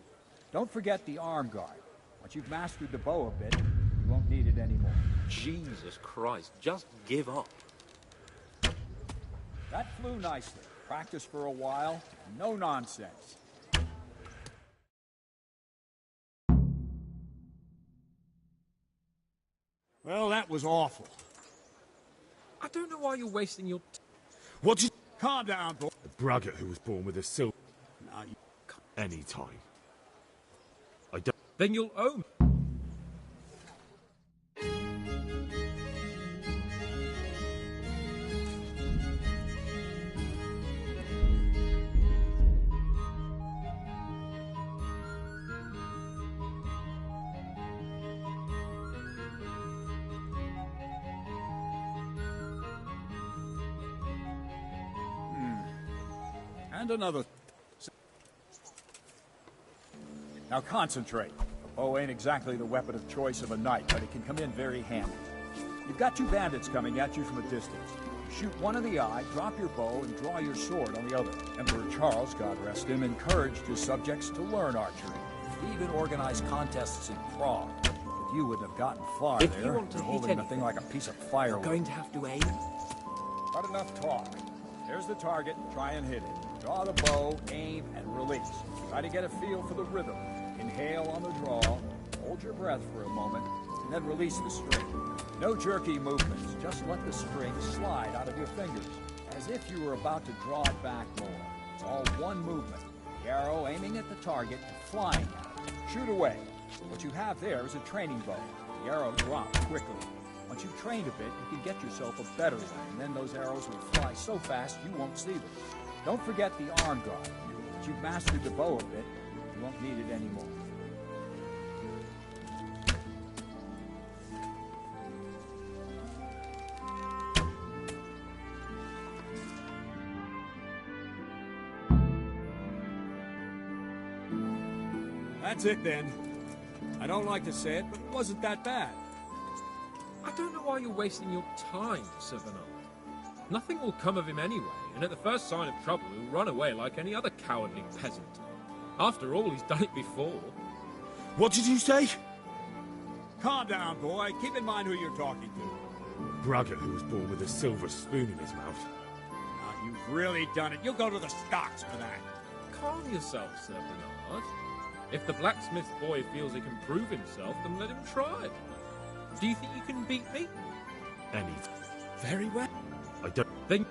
Don't forget the arm guard. Once you've mastered the bow a bit, you won't need it anymore. Jesus Christ, just give up. That flew nicely. Practice for a while, and no nonsense. Well, that was awful. I don't know why you're wasting your What did... Calm down, boy. A braggart who was born with a silver... Now, you... Any time. I don't... Then you'll owe me. And another. Now concentrate. A bow ain't exactly the weapon of choice of a knight, but it can come in very handy. You've got two bandits coming at you from a distance. You shoot one in the eye, drop your bow, and draw your sword on the other. Emperor Charles, God rest him, encouraged his subjects to learn archery. He even organized contests in Prague. But you wouldn't have gotten far If there. you want to You're hit holding the anything, thing like a piece of You're firewood. going to have to aim. Not enough talk. There's the target. Try and hit it. Draw the bow, aim, and release. Try to get a feel for the rhythm. Inhale on the draw. Hold your breath for a moment, and then release the string. No jerky movements. Just let the string slide out of your fingers, as if you were about to draw it back more. It's all one movement. The arrow aiming at the target and flying at it. Shoot away. What you have there is a training bow. The arrow drops quickly. Once you've trained a bit, you can get yourself a better one, and then those arrows will fly so fast you won't see them. Don't forget the arm guard. Once you've mastered the bow a bit, you won't need it anymore. That's it then. I don't like to say it, but it wasn't that bad. I don't know why you're wasting your time, Sir Bernard. Nothing will come of him anyway, and at the first sign of trouble, he'll run away like any other cowardly peasant. After all, he's done it before. What did you say? Calm down, boy. Keep in mind who you're talking to. A braggart who was born with a silver spoon in his mouth. Now, you've really done it. You'll go to the stocks for that. Calm yourself, Sir Bernard. If the blacksmith boy feels he can prove himself, then let him try. Do you think you can beat me? Any... Very well. I don't... Then...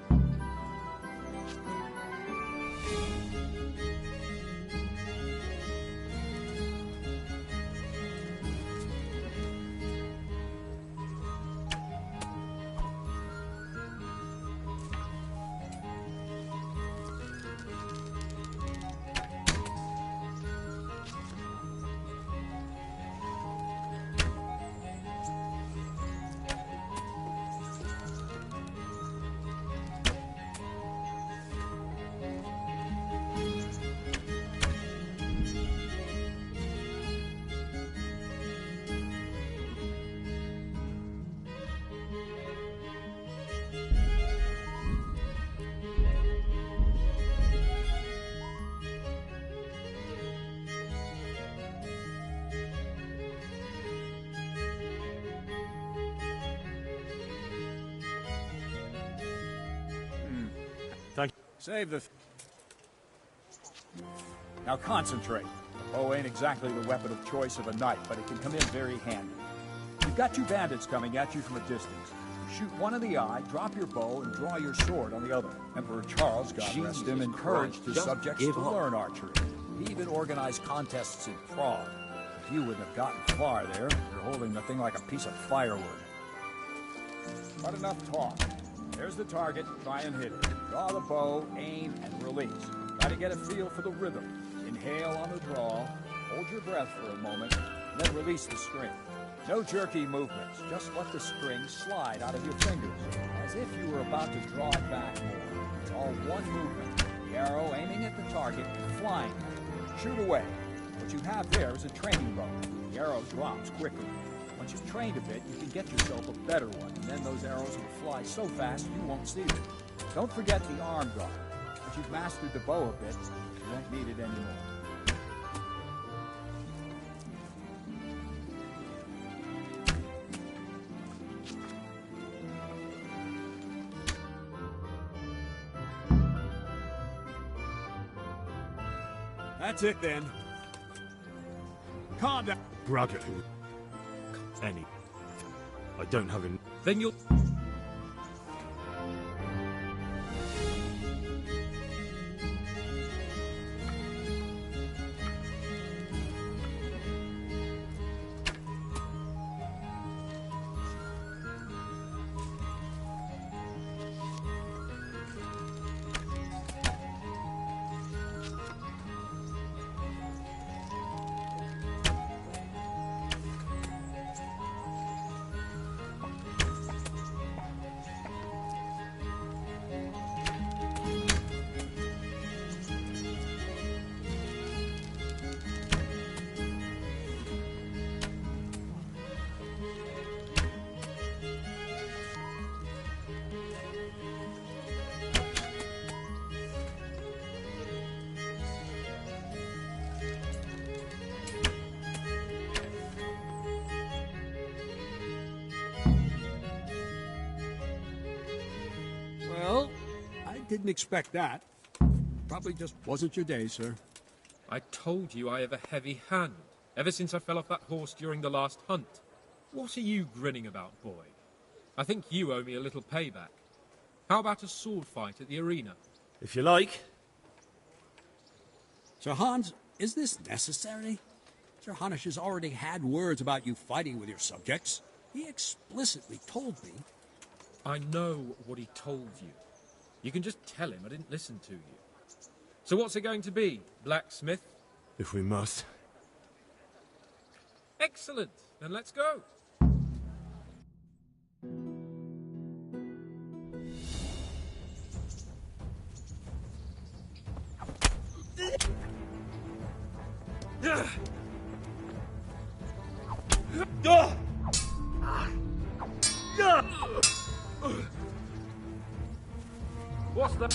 Thank you. Save the... Now concentrate. The bow ain't exactly the weapon of choice of a knight, but it can come in very handy. You've got two bandits coming at you from a distance. You shoot one in the eye, drop your bow, and draw your sword on the other. Emperor Charles, God rest him, encouraged his subjects to learn archery. He even organized contests in Prague. If you wouldn't have gotten far there, you're holding the thing like a piece of firewood. But enough talk. There's the target. Try and hit it. Draw the bow, aim, and release. Try to get a feel for the rhythm. Inhale on the draw, hold your breath for a moment, then release the string. No jerky movements. Just let the string slide out of your fingers, as if you were about to draw it back more. It's all one movement. The arrow aiming at the target and flying. Shoot away. What you have there is a training bow. The arrow drops quickly. Once you've trained a bit, you can get yourself a better one, and then those arrows will fly so fast you won't see them. Don't forget the arm guard. Once you've mastered the bow a bit, you won't need it anymore. That's it then. Calm down. Brag at who? Any. I don't have him. Then you'll... Didn't expect that. Probably just wasn't your day, sir. I told you I have a heavy hand, ever since I fell off that horse during the last hunt. What are you grinning about, boy? I think you owe me a little payback. How about a sword fight at the arena? If you like. Sir Hans, is this necessary? Sir Hanush has already had words about you fighting with your subjects. He explicitly told me. I know what he told you. You can just tell him I didn't listen to you. So what's it going to be, blacksmith? If we must. Excellent. Then let's go. What's the...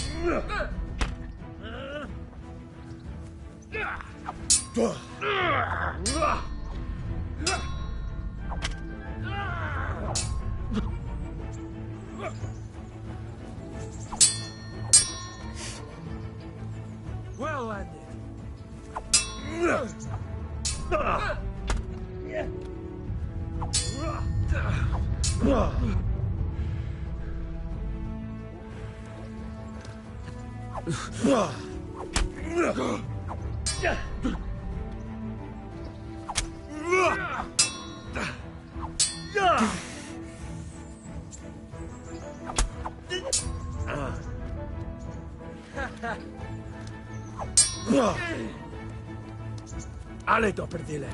Well landed. Ale to prdele.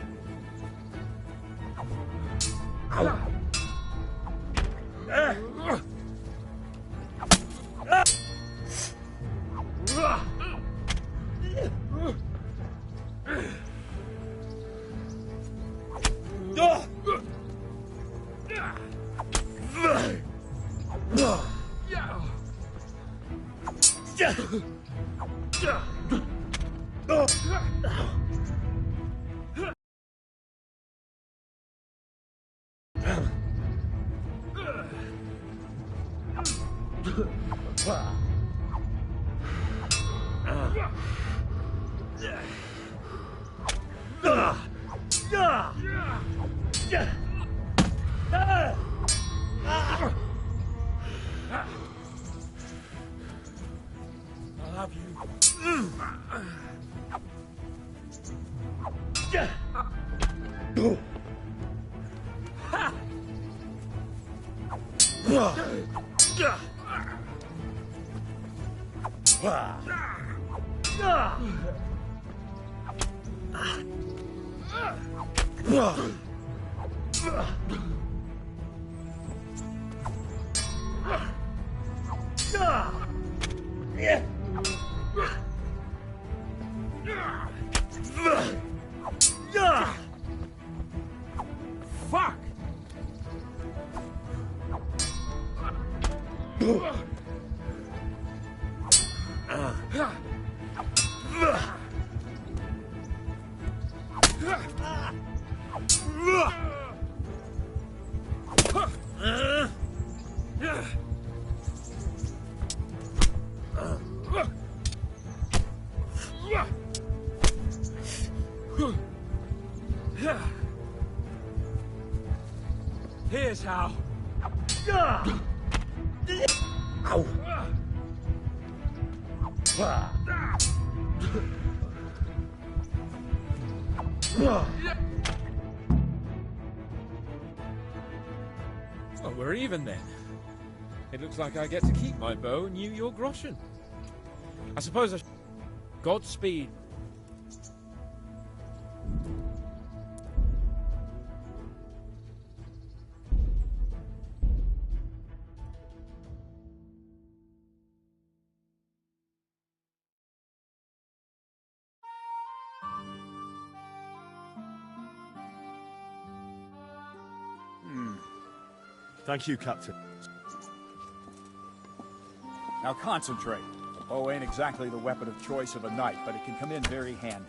I'll have you. Fuck! Here's how. Ow! Well, we're even then. It looks like I get to keep my bow and you your groschen. I suppose I should... Godspeed. Thank you, Captain. Now concentrate. A bow ain't exactly the weapon of choice of a knight, but it can come in very handy.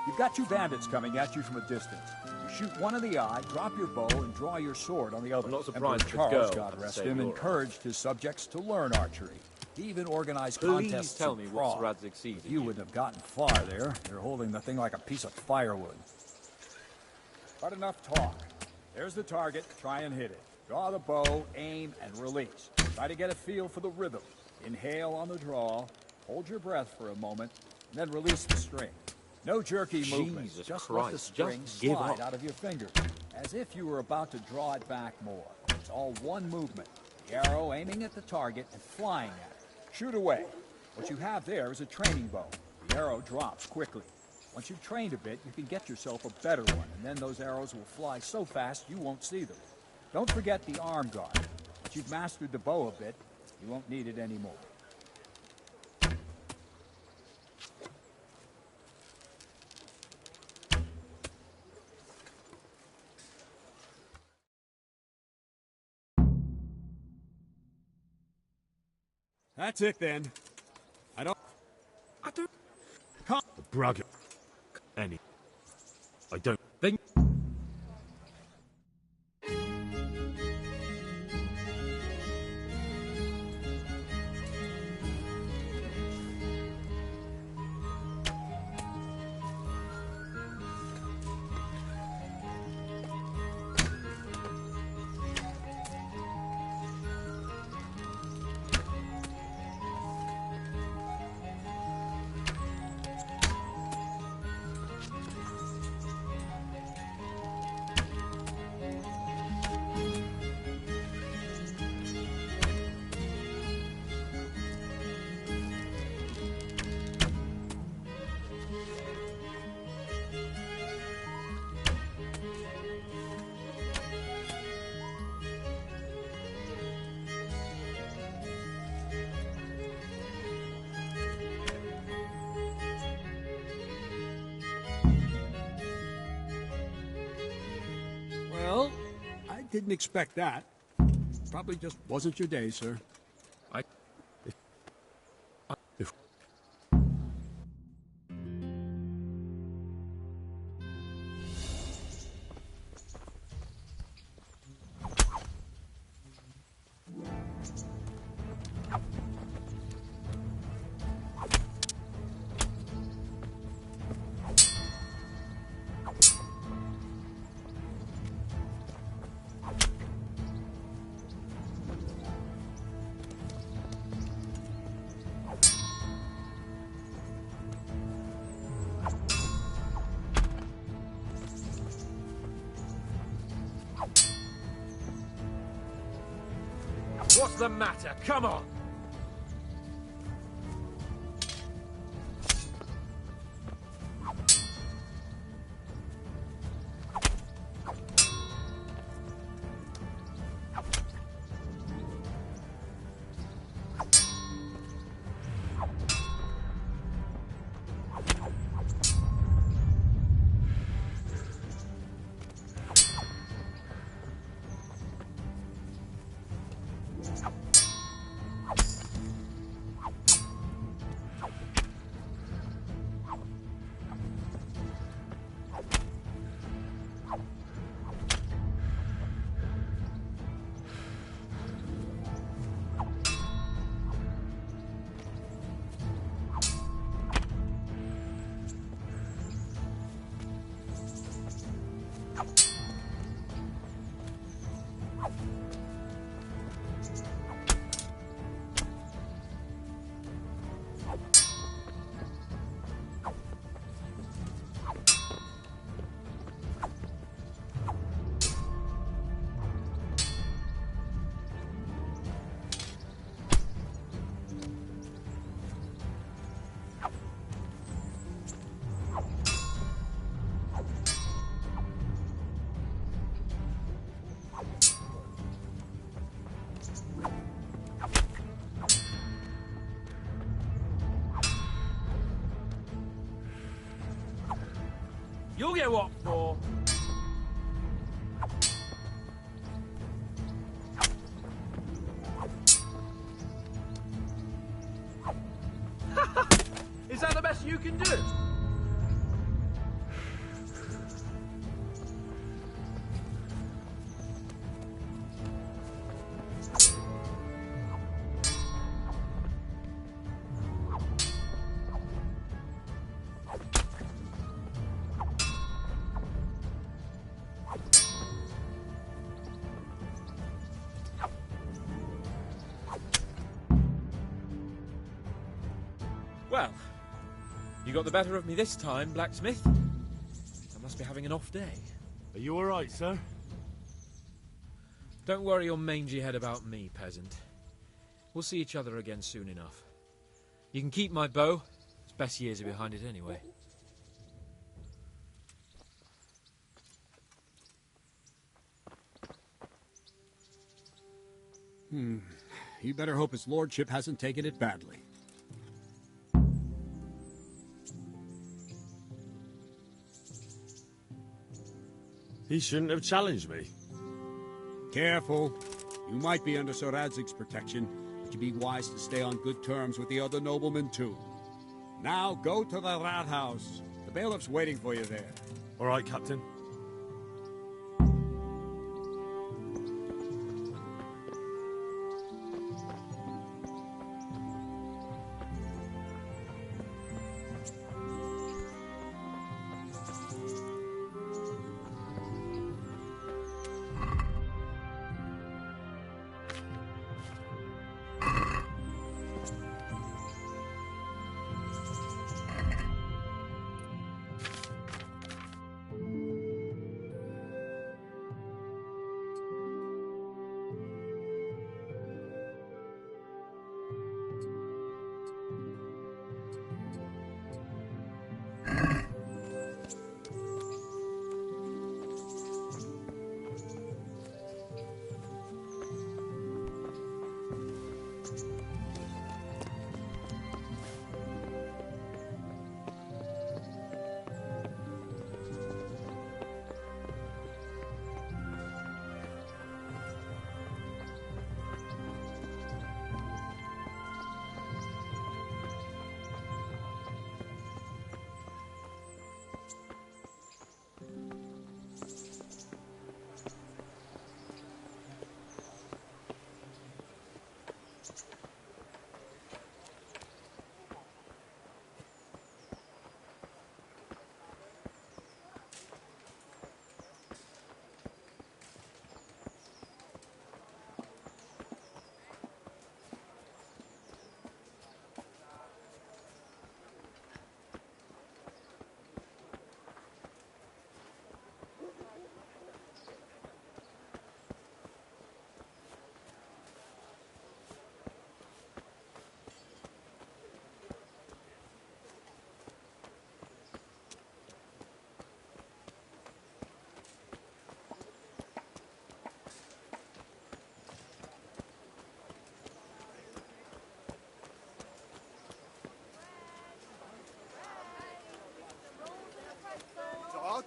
You've got two bandits coming at you from a distance. You shoot one in the eye, drop your bow, and draw your sword on the other. I'm not surprised Emperor the Charles, girl God had rest saved him, your encouraged his subjects to learn archery. He even organized Please contests tell in me what Prague. Sir Radzig You wouldn't have gotten far there. You're holding the thing like a piece of firewood. But enough talk. There's the target. Try and hit it. Draw the bow, aim, and release. Try to get a feel for the rhythm. Inhale on the draw, hold your breath for a moment, and then release the string. No jerky movement. Jesus Just let the Christ, string just give slide up. out of your fingers, as if you were about to draw it back more. It's all one movement. The arrow aiming at the target and flying at it. Shoot away. What you have there is a training bow. The arrow drops quickly. Once you've trained a bit, you can get yourself a better one, and then those arrows will fly so fast you won't see them. Don't forget the arm guard. Once you've mastered the bow a bit, you won't need it anymore. That's it then. I don't. Brag. Any. I don't think. Well, I didn't expect that. Probably just wasn't your day, sir. What's the matter? Come on! You'll get what for? Is that the best you can do? Well, you got the better of me this time, blacksmith. I must be having an off day. Are you all right, sir? Don't worry your mangy head about me, peasant. We'll see each other again soon enough. You can keep my bow. Its best years are behind it anyway. You better hope his lordship hasn't taken it badly. He shouldn't have challenged me. Careful. You might be under Sir Radzig's protection, but you'd be wise to stay on good terms with the other noblemen, too. Now, go to the rat house. The bailiff's waiting for you there. All right, Captain.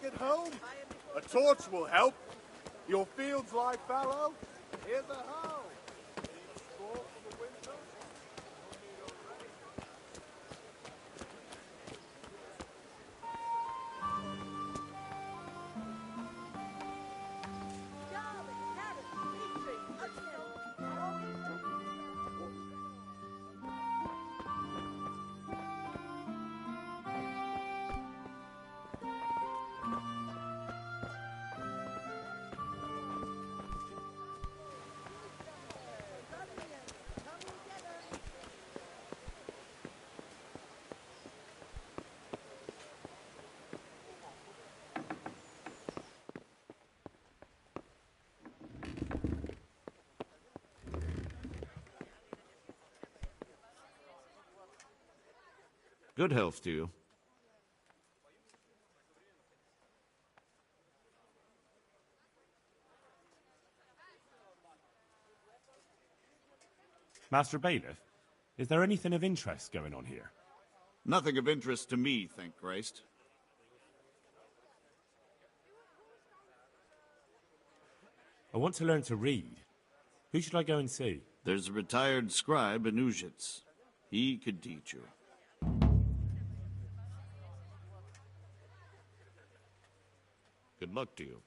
at home? A torch will help. Your fields lie fallow. Here's a hoe. Need straw for the winter? Good health to you. Master Bailiff, is there anything of interest going on here? Nothing of interest to me, thank Christ. I want to learn to read. Who should I go and see? There's a retired scribe in Ujits. He could teach you. Good luck to you.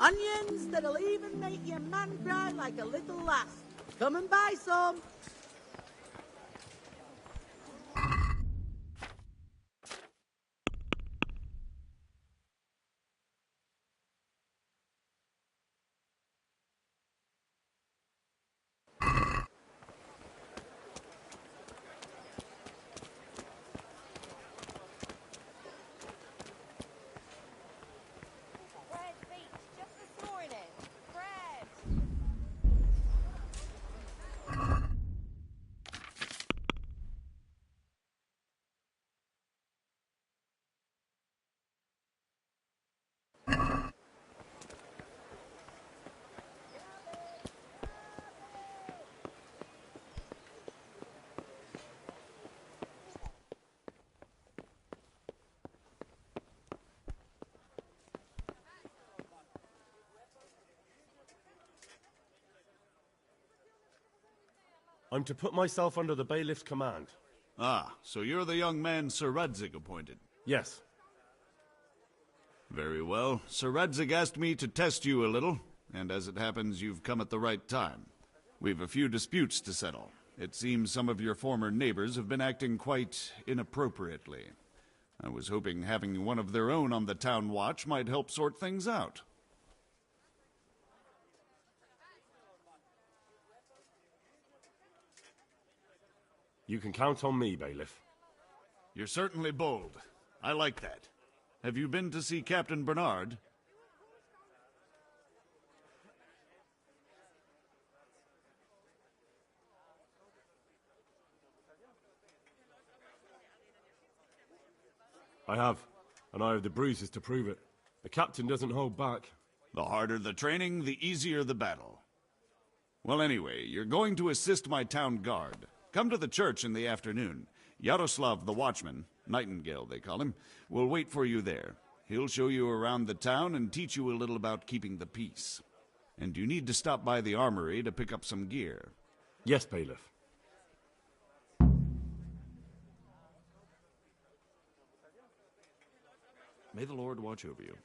Onions that'll even make your man cry like a little lass. Come and buy some. I'm to put myself under the bailiff's command. Ah, so you're the young man Sir Radzig appointed? Yes. Very well. Sir Radzig asked me to test you a little, and as it happens, you've come at the right time. We've a few disputes to settle. It seems some of your former neighbors have been acting quite inappropriately. I was hoping having one of their own on the town watch might help sort things out. You can count on me, Bailiff. You're certainly bold. I like that. Have you been to see Captain Bernard? I have, and I have the bruises to prove it. The captain doesn't hold back. The harder the training, the easier the battle. Well, anyway, you're going to assist my town guard. Come to the church in the afternoon. Yaroslav the watchman, Nightingale they call him, will wait for you there. He'll show you around the town and teach you a little about keeping the peace. And you need to stop by the armory to pick up some gear. Yes, Bailiff. May the Lord watch over you.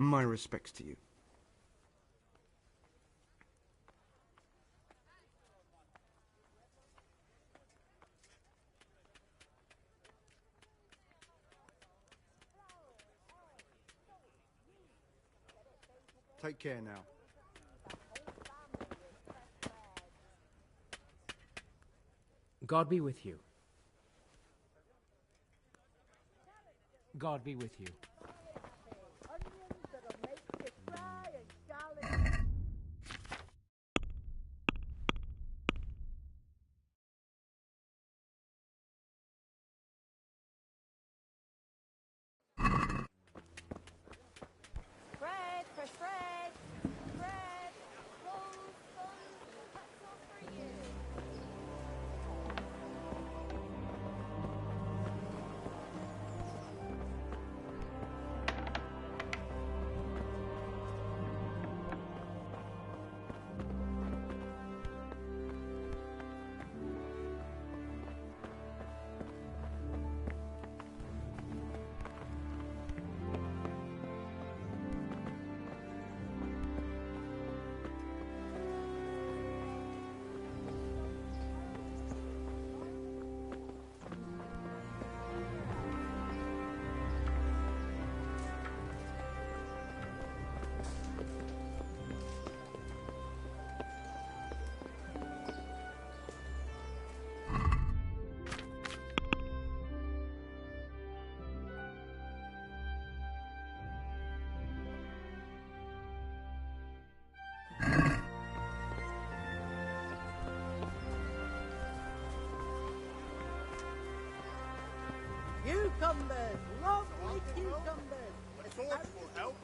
My respects to you. Take care now. God be with you. God be with you. Bread, fresh bread, bread, loaves, that's all for you. Cucumbers! Lovely cucumbers! A torch will help.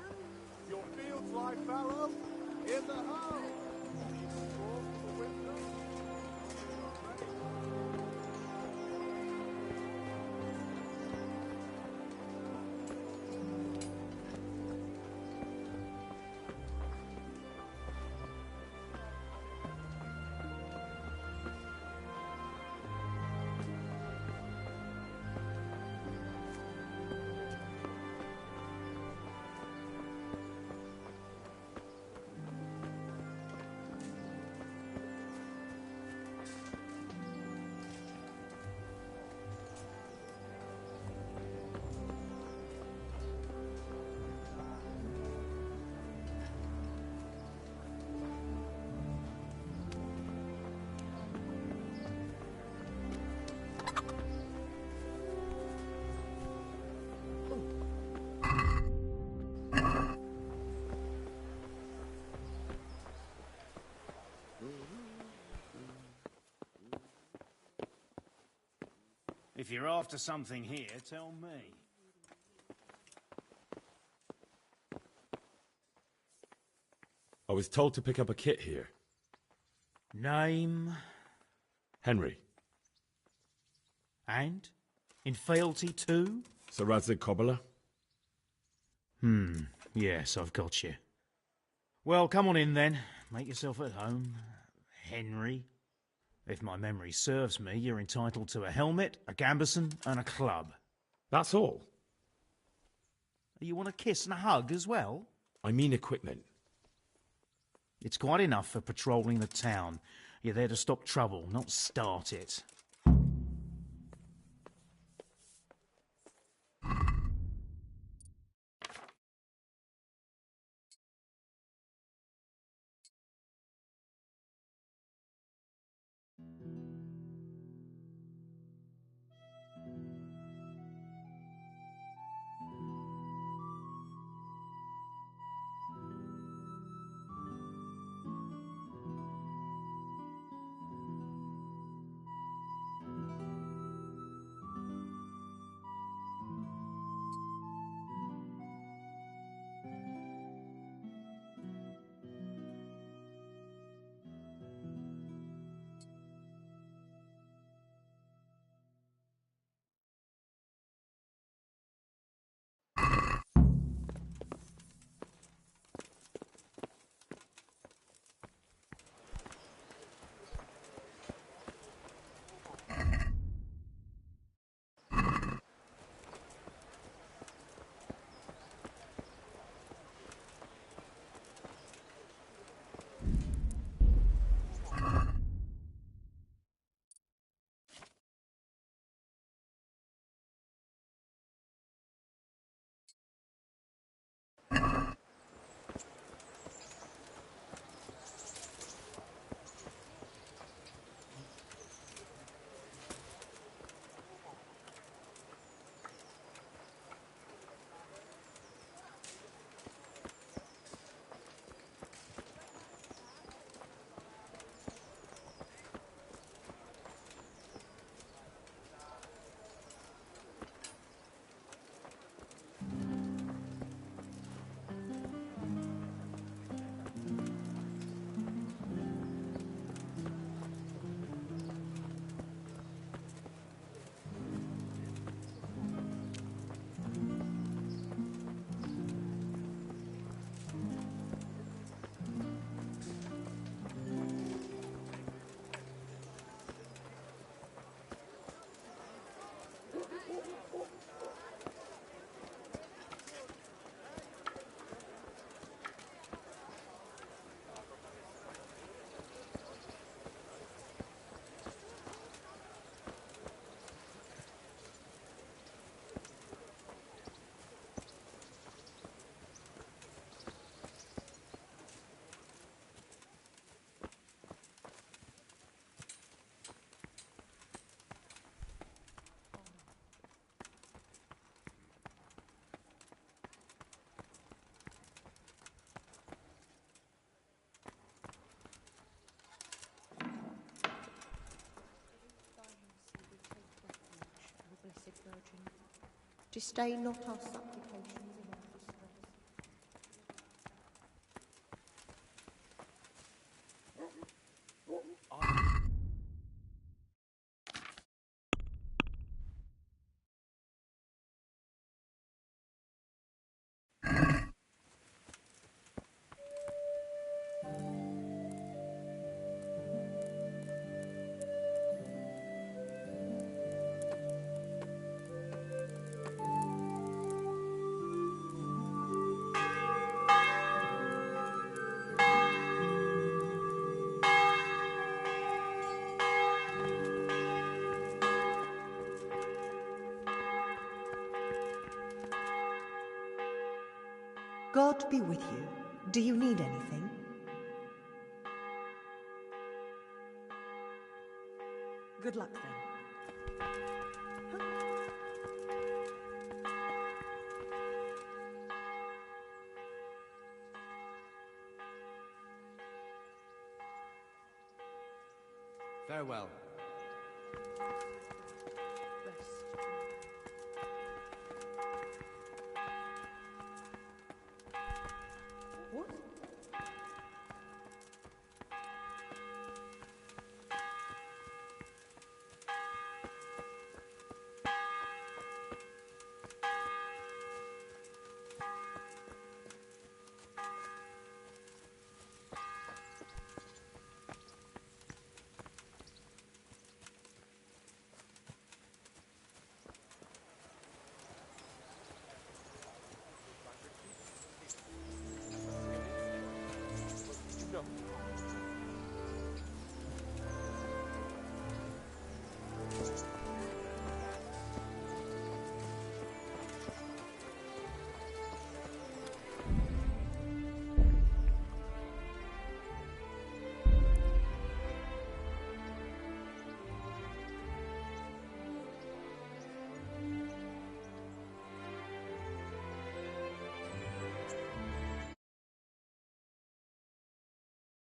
Your fields lie fallow. Here's a hoe. Need straw for the winter. If you're after something here, tell me. I was told to pick up a kit here. Name? Henry. And? In fealty too? Sir Radzig Cobbler? Yes, I've got you. Well, come on in then. Make yourself at home. Henry. If my memory serves me, you're entitled to a helmet, a gambeson, and a club. That's all? You want a kiss and a hug as well? I mean equipment. It's quite enough for patrolling the town. You're there to stop trouble, not start it. Disdain not our supplications in our distress. God be with you. Do you need anything? Good luck then. Farewell. What? No.